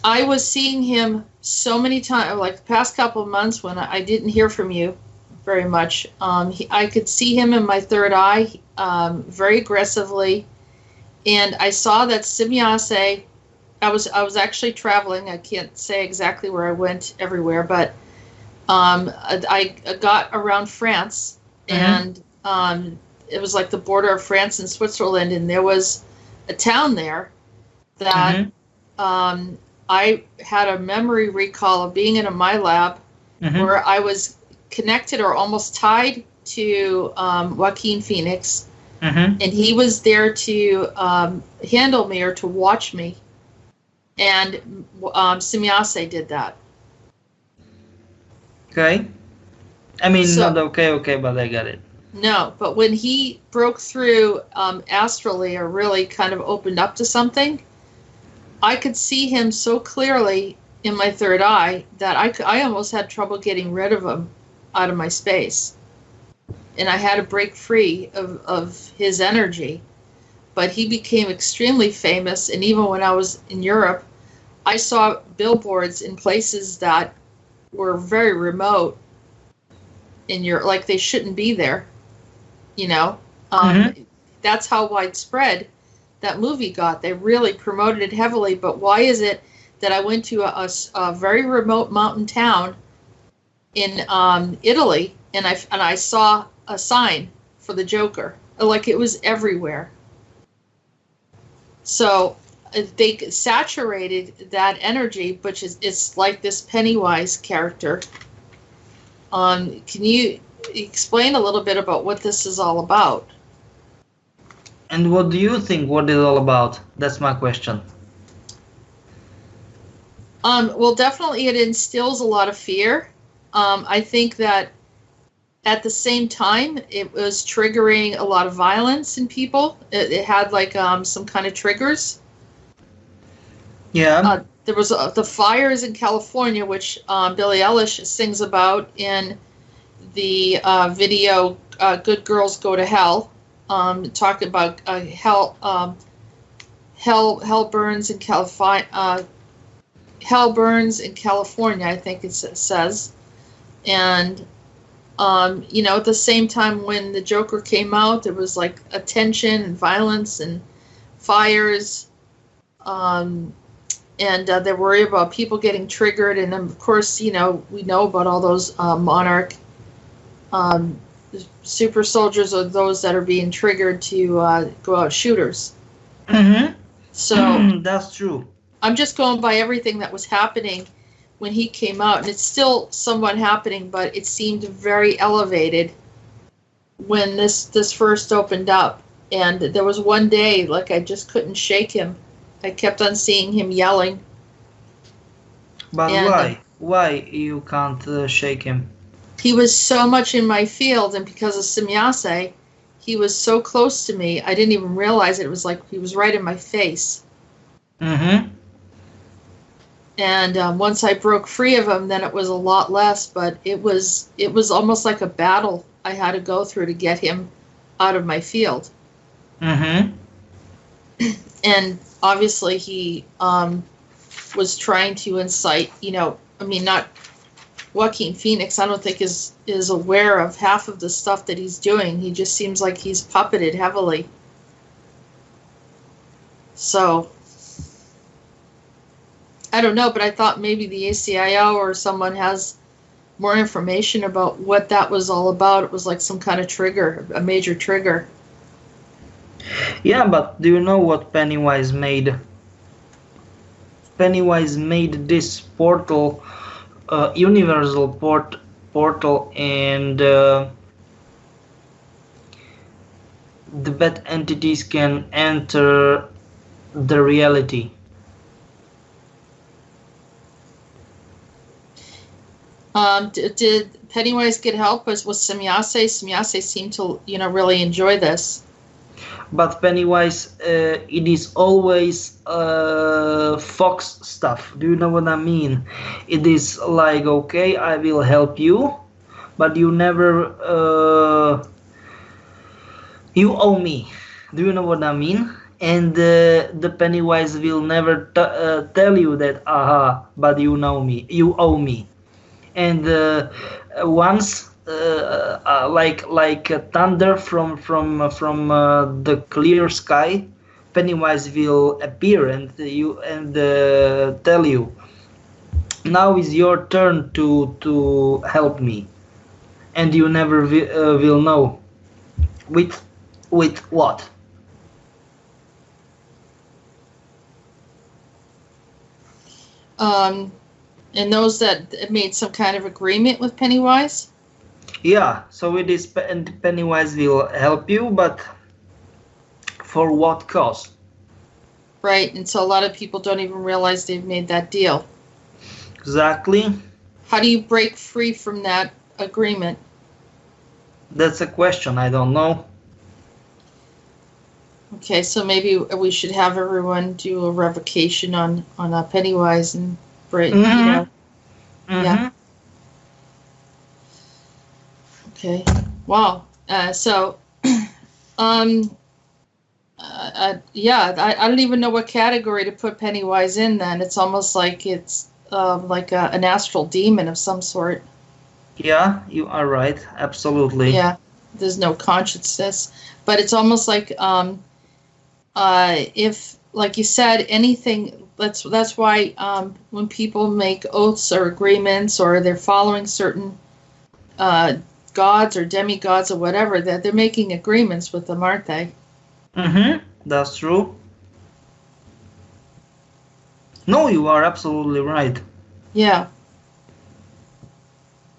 I was seeing him so many times, like the past couple of months when I didn't hear from you very much. I could see him in my third eye very aggressively, and I saw that Simiase. I was actually traveling. I can't say exactly where I went everywhere, but I got around France, and it was like the border of France and Switzerland, and there was a town there that I had a memory recall of being in a MyLab where I was connected or almost tied to Joaquin Phoenix, and he was there to handle me or to watch me, and Simiase did that. Okay. I mean, So, not okay, but I got it. No, but when he broke through astrally or really kind of opened up to something, I could see him so clearly in my third eye that I almost had trouble getting rid of him out of my space. And I had to break free of his energy. But he became extremely famous, and even when I was in Europe, I saw billboards in places that were very remote in Europe, like they shouldn't be there. You know, that's how widespread that movie got. They really promoted it heavily. But why is it that I went to a very remote mountain town in Italy and I saw a sign for the Joker? Like it was everywhere. So they saturated that energy, which is it's like this Pennywise character. Can you explain a little bit about what this is all about? And what do you think what it's all about? That's my question. Well, definitely it instills a lot of fear. I think that at the same time, it was triggering a lot of violence in people. It had like some kind of triggers. Yeah. There was the fires in California, which Billie Eilish sings about in the video "Good Girls Go to Hell," talking about hell burns in California. Hell burns in California, I think it says, and you know, at the same time when the Joker came out, there was like a tension and violence and fires, and they worry about people getting triggered, and then of course, you know, we know about all those monarch super soldiers or those that are being triggered to go out shooters. So that's true. I'm just going by everything that was happening when he came out, and it's still somewhat happening, but it seemed very elevated when this first opened up. And there was one day, like, I just couldn't shake him. I kept on seeing him yelling. But and, why you can't shake him? He was so much in my field, and because of Simiase, he was so close to me, I didn't even realize it. It was like he was right in my face. And once I broke free of him, then it was a lot less. But it was almost like a battle I had to go through to get him out of my field. Mm-hmm. And obviously he was trying to incite, not Joaquin Phoenix, I don't think is aware of half of the stuff that he's doing. He just seems like he's puppeted heavily. So, I don't know, but I thought maybe the ACIO or someone has more information about what that was all about. It was like some kind of trigger, a major trigger. Yeah, but do you know what Pennywise made? Pennywise made this portal, universal portal, and the bad entities can enter the reality. Did Pennywise get help? Was Semyase? Semyase seemed to, really enjoy this. But Pennywise, it is always fox stuff. Do you know what I mean? It is like, okay, I will help you, but you never, you owe me. Do you know what I mean? And the Pennywise will never tell you that, but you know me, you owe me. And once, like thunder from the clear sky, Pennywise will appear and tell you, now is your turn to help me, and you never will know with what. And those that made some kind of agreement with Pennywise? Yeah, so it is, and Pennywise will help you, but for what cost? Right, and so a lot of people don't even realize they've made that deal. Exactly. How do you break free from that agreement? That's a question, I don't know. Okay, so maybe we should have everyone do a revocation on Pennywise and break, Mm-hmm. Yeah. Okay. Wow. I don't even know what category to put Pennywise in. Then it's almost like it's like an astral demon of some sort. Yeah, you are right. Absolutely. Yeah. There's no consciousness, but it's almost like if, like you said, anything. That's why when people make oaths or agreements, or they're following certain gods or demigods or whatever, that they're making agreements with them, aren't they? Mm-hmm. That's true. No, you are absolutely right. Yeah.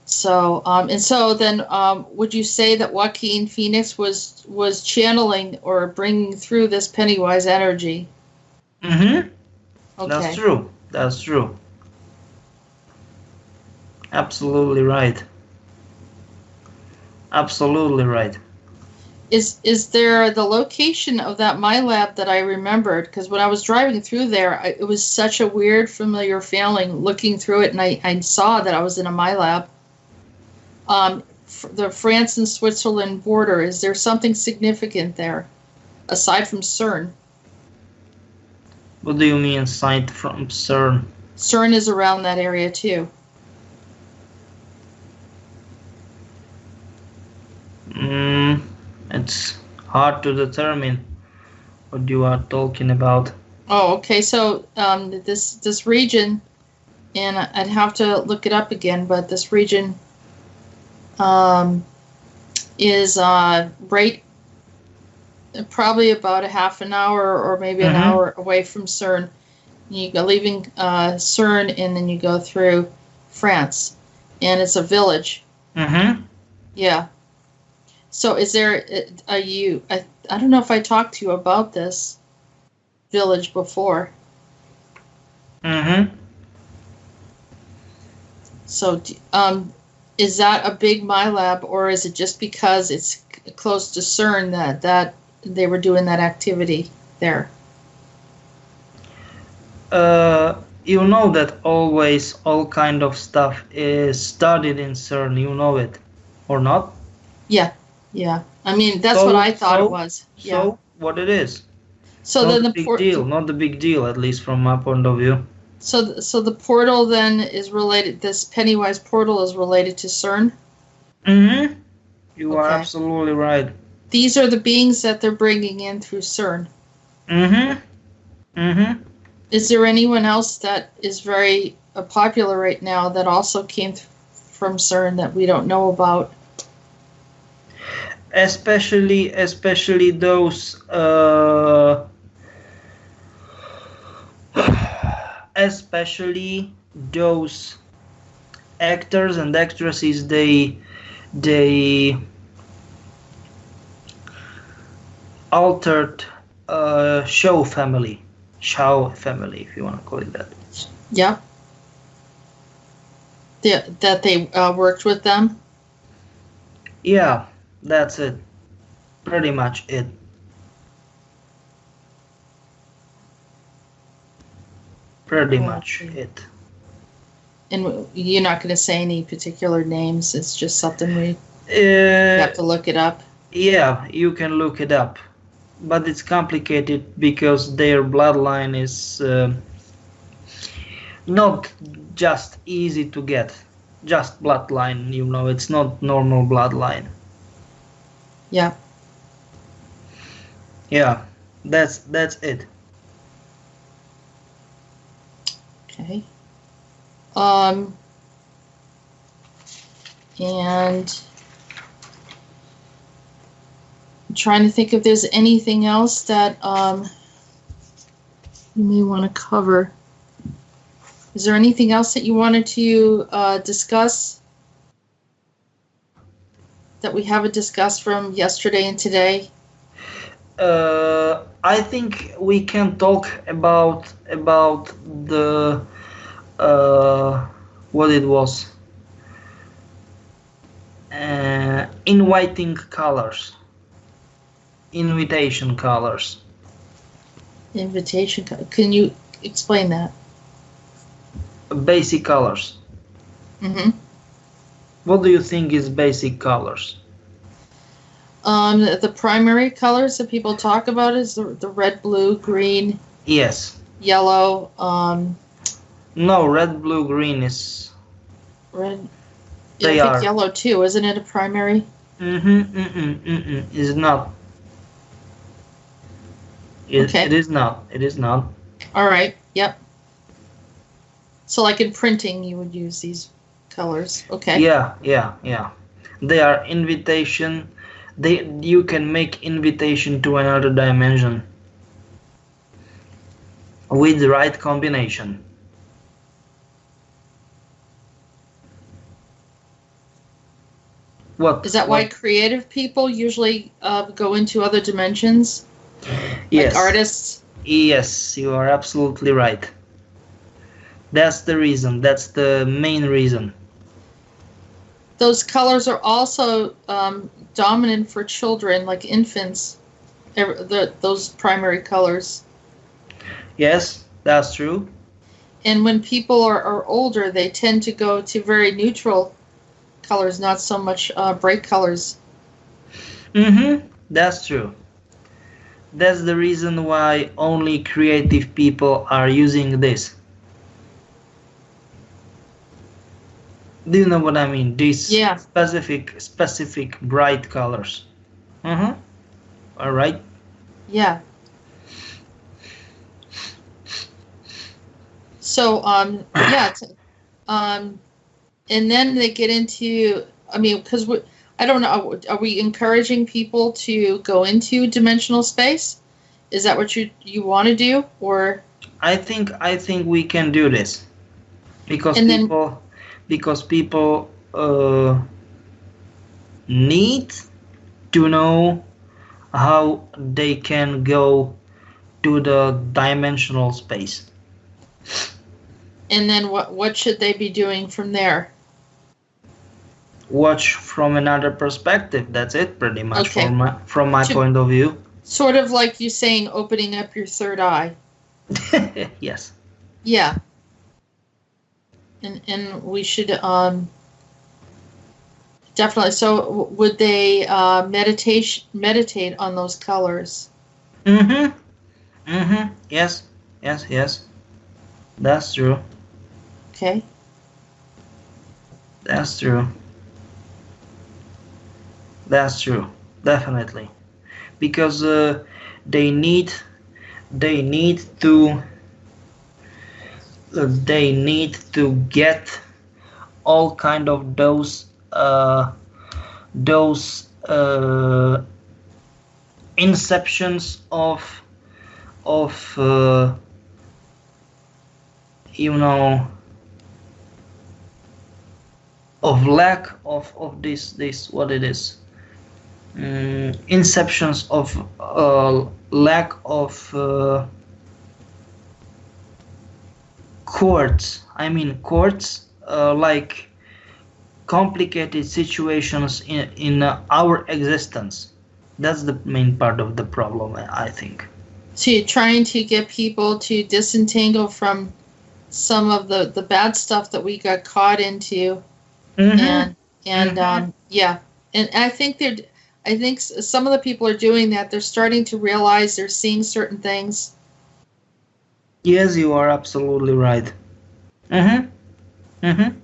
So so then would you say that Joaquin Phoenix was channeling or bringing through this Pennywise energy? Mm-hmm. Okay. That's true. That's true. Absolutely right. Absolutely right. Is there the location of that MyLab that I remembered? Because when I was driving through there, it was such a weird, familiar feeling looking through it, and I saw that I was in a MyLab. The France and Switzerland border, is there something significant there, aside from CERN? What do you mean, sight from CERN? CERN is around that area too. It's hard to determine what you are talking about. Oh, okay. So this region, and I'd have to look it up again, but this region is right, probably about a half an hour or maybe an hour away from CERN. You go leaving CERN, and then you go through France, and it's a village. Mm-hmm. Yeah. So is there I don't know if I talked to you about this village before. Mm-hmm. So is that a big MyLab, or is it just because it's close to CERN that they were doing that activity there? You know that always all kind of stuff is studied in CERN. You know it, or not? Yeah, yeah. I mean, that's what I thought it was. Yeah. So what it is? So Not then the the big deal. Not the big deal, at least from my point of view. So the portal then is related. This Pennywise portal is related to CERN. Mm-hmm. You are Okay. absolutely right. These are the beings that they're bringing in through CERN. Mm-hmm. Mm-hmm. Is there anyone else that is very popular right now that also came from CERN that we don't know about? Especially those especially those actors and actresses. They altered Shaw family, if you want to call it that. Yeah. That they worked with them. Yeah, that's it. Pretty much it. Pretty much it. And you're not going to say any particular names. It's just something we have to look it up. Yeah, you can look it up, but it's complicated because their bloodline is not just easy to get. Just bloodline, you know, it's not normal bloodline. Yeah. Yeah, that's it. Okay. And I'm trying to think if there's anything else that you may want to cover. Is there anything else that you wanted to discuss that we haven't discussed from yesterday and today? I think we can talk about the what it was. Invitation colors. Invitation. Can you explain that? Basic colors. Mm-hmm. What do you think is basic colors? The primary colors that people talk about is the red, blue, green. Yes. Yellow. No, red, blue, green is. Red. They I think are. Yellow too, isn't it a primary? Is not. Okay. It is not. It is not. All right. Yep. So, like in printing, you would use these colors. Okay. Yeah. They are invitation. You can make invitation to another dimension with the right combination. What is that? Why creative people usually go into other dimensions? Yes. Like artists. Yes, you are absolutely right. That's the reason. That's the main reason. Those colors are also dominant for children, like infants. Those primary colors. Yes, that's true. And when people are older, they tend to go to very neutral colors, not so much bright colors. That's true. That's the reason why only creative people are using this. Do you know what I mean? These specific bright colors. All right. Yeah. So and then they get into. I mean, because I don't know. Are we encouraging people to go into dimensional space? Is that what you want to do, or? I think we can do this because people need to know how they can go to the dimensional space. And then what should they be doing from there? Watch from another perspective. That's it, pretty much. Okay. From my point of view. Sort of like you saying, opening up your third eye. Yes. Yeah. and we should definitely. So would they meditate on those colors? Mm-hmm. Mm-hmm. Yes. Yes. Yes. That's true. Okay. That's true. That's true. Definitely. Because they need to get all kind of those inceptions of of lack of this what it is, inceptions of lack of chords, like complicated situations in our existence. That's the main part of the problem, I think. So you're trying to get people to disentangle from some of the bad stuff that we got caught into. Mm-hmm. And yeah, and I think some of the people are doing that. They're starting to realize they're seeing certain things. Yes, you are absolutely right. Mm-hmm. Mm-hmm.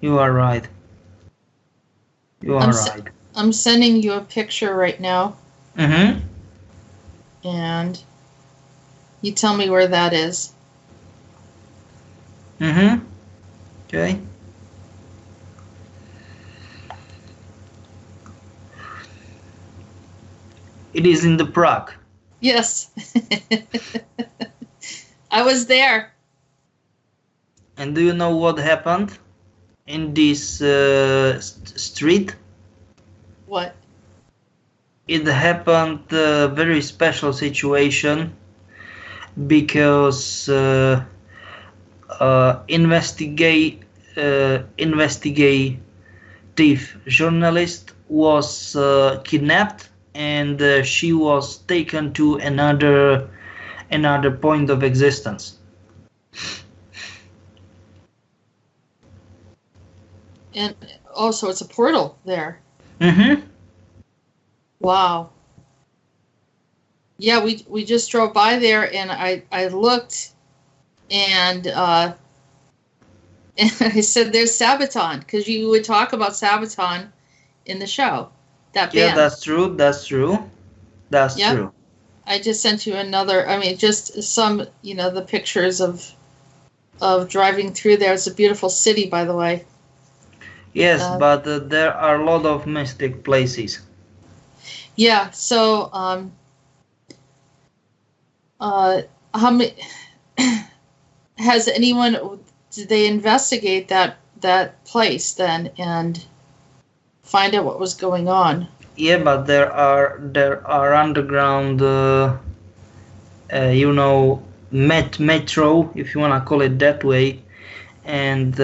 You are right. You are right. I'm sending you a picture right now. Mm-hmm. And you tell me where that is. Mm-hmm. Okay. It is in the Prague. Yes. I was there. And do you know what happened in this street? What? It happened a very special situation because investigative journalist was kidnapped, and she was taken to another point of existence. And also, it's a portal there. Mm-hmm. Wow. Yeah, we just drove by there, and I looked, and I said, "There's Sabaton," because you would talk about Sabaton in the show. That band. Yeah, that's true. That's true. That's true. I just sent you another. I mean, just some, the pictures of driving through there. It's a beautiful city, by the way. Yes, but there are a lot of mystic places. Yeah. So, how many? Has anyone? Did they investigate that place then and find out what was going on? Yeah, but there are underground, metro, if you wanna call it that way, and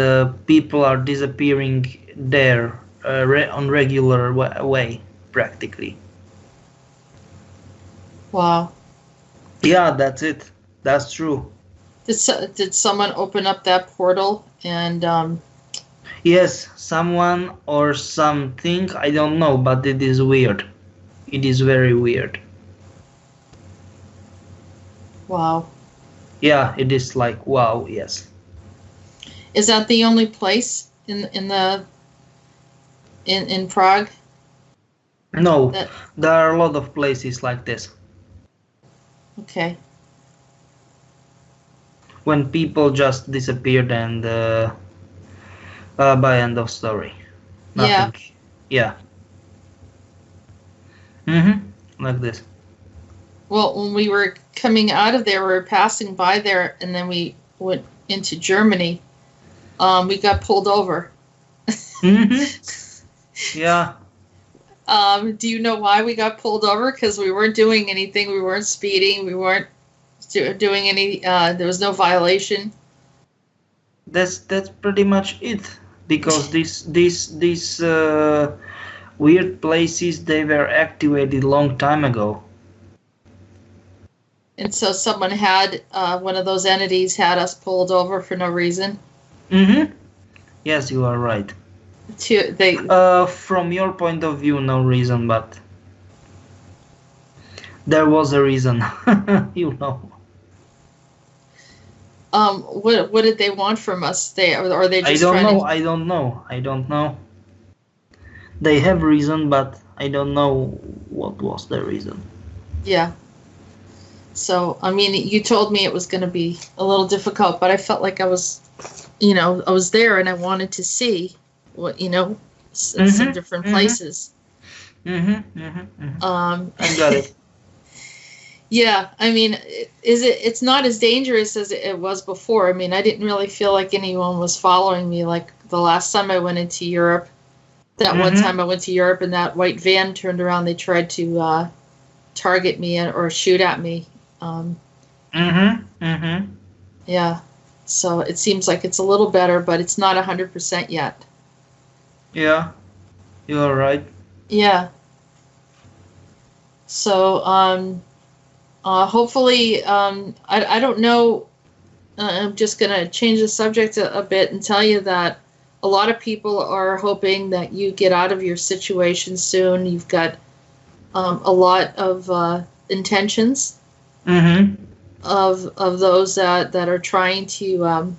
people are disappearing there on regular way, practically. Wow. Yeah, that's it. That's true. Did someone open up that portal and? Yes, someone or something, I don't know, but it is weird. It is very weird. Wow. Yeah, it is like wow, yes. Is that the only place in Prague? No, there are a lot of places like this. Okay. When people just disappeared and by end of story. Nothing. Yeah. Like this. Well, when we were coming out of there, we were passing by there, and then we went into Germany. We got pulled over. Yeah. Do you know why we got pulled over? Because we weren't doing anything. We weren't speeding. We weren't doing any. There was no violation. That's pretty much it. Because these weird places, they were activated long time ago. And so someone had one of those entities had us pulled over for no reason. Mm-hmm. Yes, you are right. From your point of view, no reason, but there was a reason, you know. What did they want from us? Or they just I don't know. They have reason, but I don't know what was the reason. Yeah. So, I mean, you told me it was going to be a little difficult, but I felt like I was there and I wanted to see what, some different places. I got it. Yeah, I mean, it's not as dangerous as it was before. I mean, I didn't really feel like anyone was following me like the last time I went into Europe. That one time I went to Europe and that white van turned around, they tried to target me or shoot at me. Yeah, so it seems like it's a little better, but it's not 100% yet. Yeah, you're right. Yeah. So, hopefully, I don't know, I'm just going to change the subject a bit and tell you that a lot of people are hoping that you get out of your situation soon. You've got a lot of intentions of those that are trying to,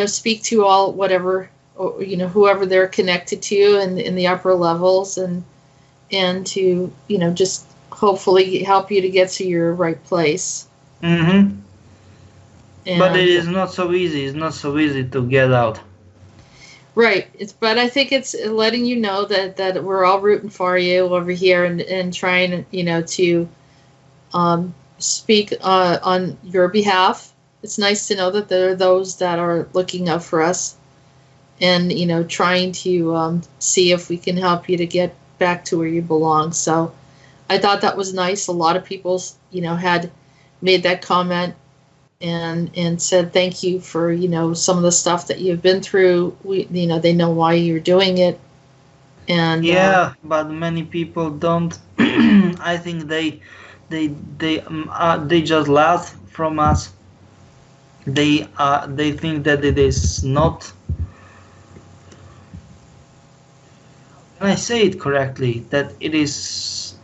speak to all whatever, or, whoever they're connected to in the upper levels and to, just hopefully help you to get to your right place. But it is not so easy. It's not so easy to get out. Right. But I think it's letting you know that we're all rooting for you over here and trying, to speak on your behalf. It's nice to know that there are those that are looking out for us and, trying to see if we can help you to get back to where you belong. So I thought that was nice. A lot of people, had made that comment and said thank you for, some of the stuff that you've been through. They know why you're doing it. And yeah, but many people don't. I think they just laugh from us. They think that it is not. Can I say it correctly? That it is.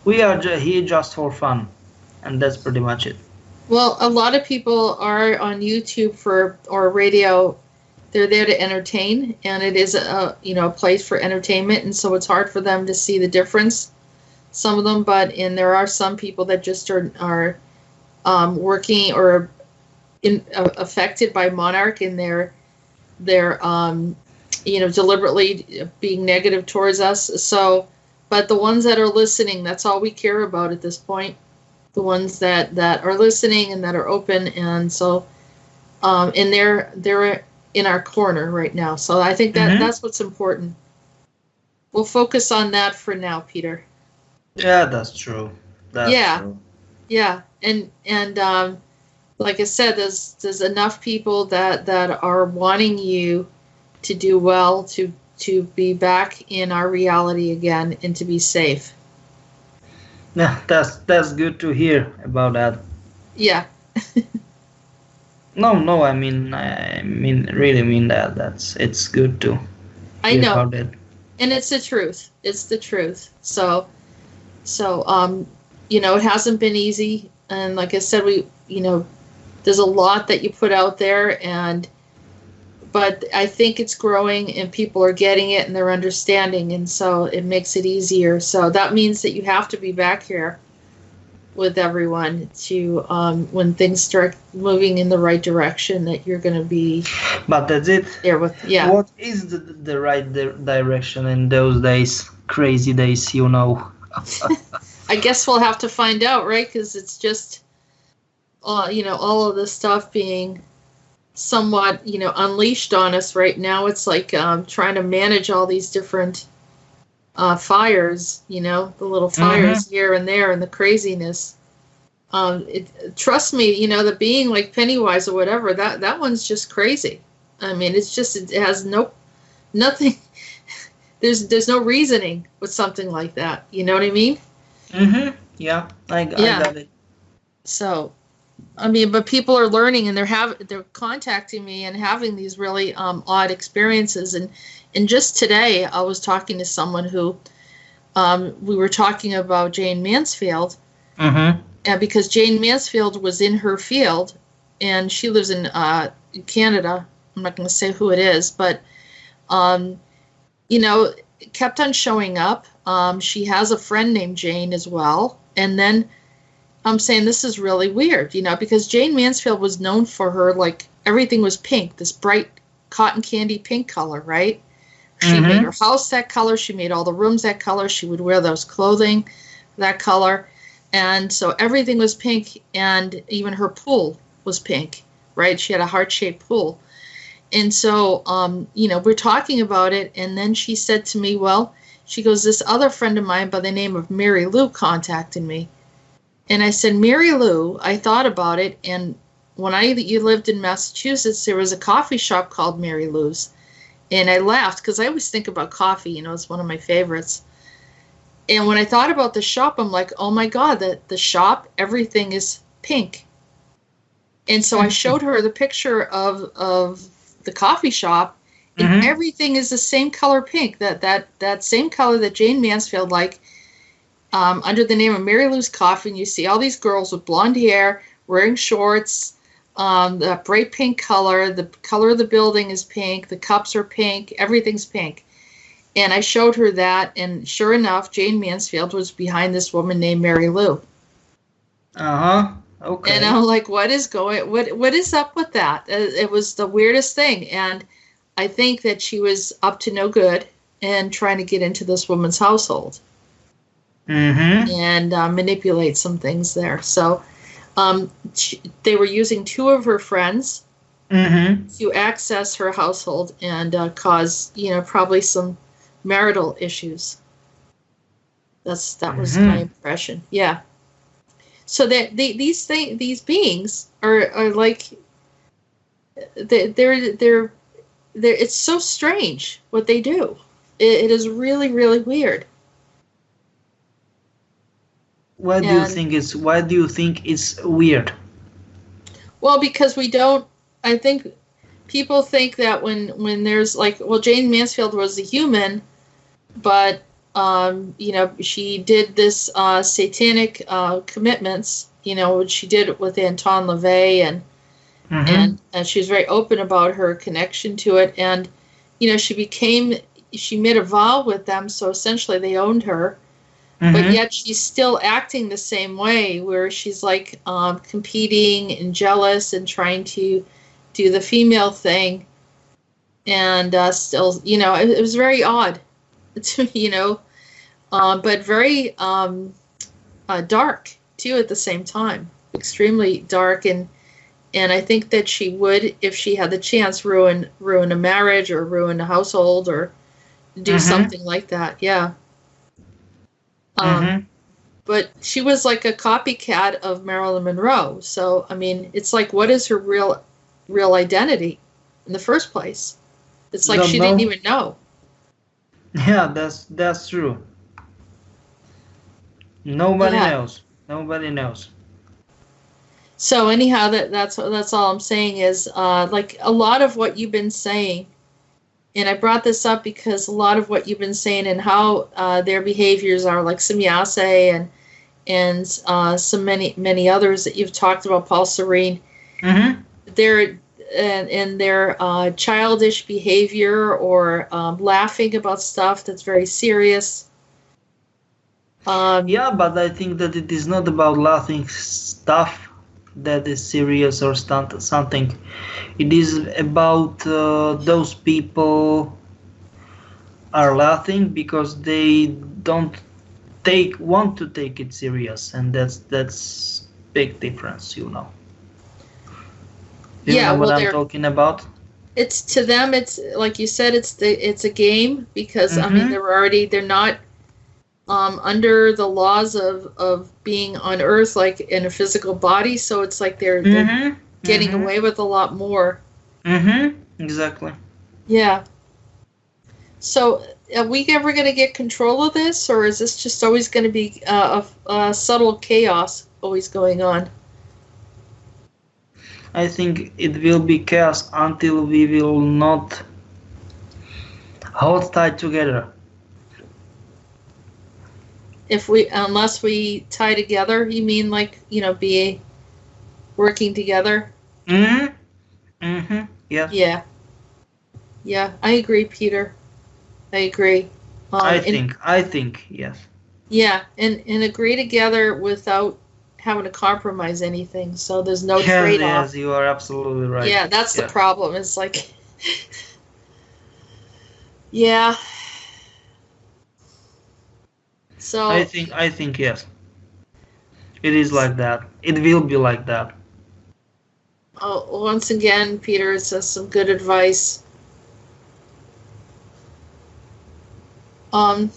We are here just for fun, and that's pretty much it. Well, a lot of people are on YouTube or radio. They're there to entertain, and it is a place for entertainment, and so it's hard for them to see the difference. Some of them, and there are some people that just are working or affected by Monarch, and they're deliberately being negative towards us. So, but the ones that are listening, that's all we care about at this point. The ones that are listening and that are open, and so and they're in our corner right now. So I think that's what's important. We'll focus on that for now, Peter. Yeah, that's true. True. Yeah, and like I said, there's enough people that are wanting you to do well, to be back in our reality again, and to be safe. Yeah, that's good to hear about that. Yeah. No, I mean really mean that. It's good to hear about it. And it's the truth. It's the truth. So it hasn't been easy, and like I said, there's a lot that you put out there, but I think it's growing and people are getting it and they're understanding, and so it makes it easier. So that means that you have to be back here with everyone to when things start moving in the right direction, that you're going to be. But that's it. There with What is the right direction in those days? Crazy days, I guess we'll have to find out, right? Because it's just, all of this stuff being somewhat, unleashed on us right now. It's like trying to manage all these different fires, the little fires here and there, and the craziness. Trust me, the being like Pennywise or whatever, that one's just crazy. I mean, it has nothing. There's no reasoning with something like that. You know what I mean? Yeah, I got it. So, I mean, but people are learning, and they're contacting me and having these really odd experiences. And just today, I was talking to someone who we were talking about Jane Mansfield, and because Jane Mansfield was in her field, and she lives in Canada. I'm not going to say who it is, but it kept on showing up. She has a friend named Jane as well, and then I'm saying this is really weird, because Jane Mansfield was known for her, like, everything was pink, this bright cotton candy pink color, right? She made her house that color. She made all the rooms that color. She would wear those clothing that color. And so everything was pink, and even her pool was pink, right? She had a heart-shaped pool. And so, we're talking about it, and then she said to me, well, she goes, this other friend of mine by the name of Mary Lou contacted me. And I said, Mary Lou, I thought about it, and when you lived in Massachusetts, there was a coffee shop called Mary Lou's. And I laughed, because I always think about coffee, it's one of my favorites. And when I thought about the shop, I'm like, oh my God, the shop, everything is pink. And so I showed her the picture of the coffee shop, and everything is the same color pink, that same color that Jane Mansfield liked. Under the name of Mary Lou's Coffee, and you see all these girls with blonde hair, wearing shorts, the bright pink color. The color of the building is pink. The cups are pink. Everything's pink. And I showed her that, and sure enough, Jane Mansfield was behind this woman named Mary Lou. Okay. And I'm like, what is up with that? It was the weirdest thing, and I think that she was up to no good and trying to get into this woman's household. And manipulate some things there. So they were using two of her friends to access her household and cause, probably some marital issues. That was my impression. Yeah. So that these beings are like they're it's so strange what they do. It is really, really weird. Why do you think it's weird? Well, because I think people think that when there's like, well, Jane Mansfield was a human, but she did this satanic commitments, what she did with Anton LaVey, and she was very open about her connection to it, and she made a vow with them, so essentially they owned her. But yet she's still acting the same way, where she's like competing and jealous and trying to do the female thing. And still, it was very odd, but very dark too at the same time, extremely dark. And I think that she would, if she had the chance, ruin a marriage or ruin a household or do something like that. Yeah. But she was like a copycat of Marilyn Monroe. So, I mean, it's like, what is her real identity in the first place? It's like she didn't even know. Yeah, that's true. Nobody knows. So anyhow, that's all I'm saying is like a lot of what you've been saying. And I brought this up because a lot of what you've been saying and how their behaviors are, like Semyase and so many others that you've talked about, Paul Serene, their childish behavior or laughing about stuff that's very serious. Yeah, but I think that it is not about laughing stuff that is serious or something. It is about those people are laughing because they don't want to take it serious, and that's big difference, You know what I'm talking about? It's to them. It's like you said. It's a game because I mean they're not under the laws of being on Earth, like in a physical body. So it's like they're getting away with a lot more. Exactly. Yeah. So are we ever going to get control of this, or is this just always going to be a subtle chaos always going on? I think it will be chaos until we will not hold tight together. Unless we tie together, you mean like, be working together? Yes. Yeah, I agree, Peter. I agree. I think, yes. Yeah, and agree together without having to compromise anything. So there's no trade-off. Yes, you are absolutely right. Yeah, that's the problem. It's like, yeah. So I think yes. It is like that. It will be like that. Once again, Peter says some good advice. And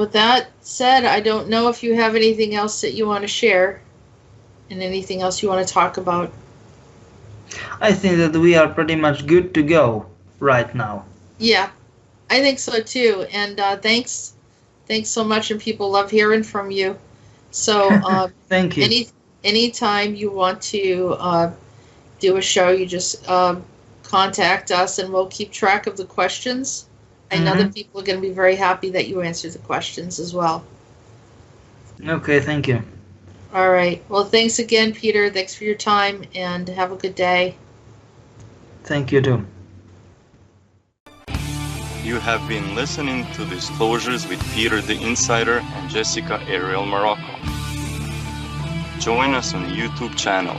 with that said, I don't know if you have anything else that you want to share and anything else you want to talk about. I think that we are pretty much good to go right now. Yeah, I think so too. And thanks so much, and people love hearing from you. So thank you. Anytime you want to do a show, you just contact us, and we'll keep track of the questions. I know that people are going to be very happy that you answered the questions as well. Okay, thank you. All right. Well, thanks again, Peter. Thanks for your time, and have a good day. Thank you too. You have been listening to Disclosures with Peter the Insider and Jessica Ariel Morocco. Join us on YouTube channel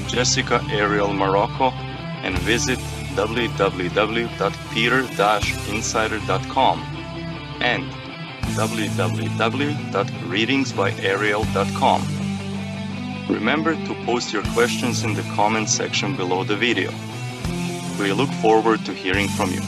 Jessica Ariel Morocco and visit www.peter-insider.com and www.readingsbyariel.com. Remember to post your questions in the comments section below the video. We look forward to hearing from you.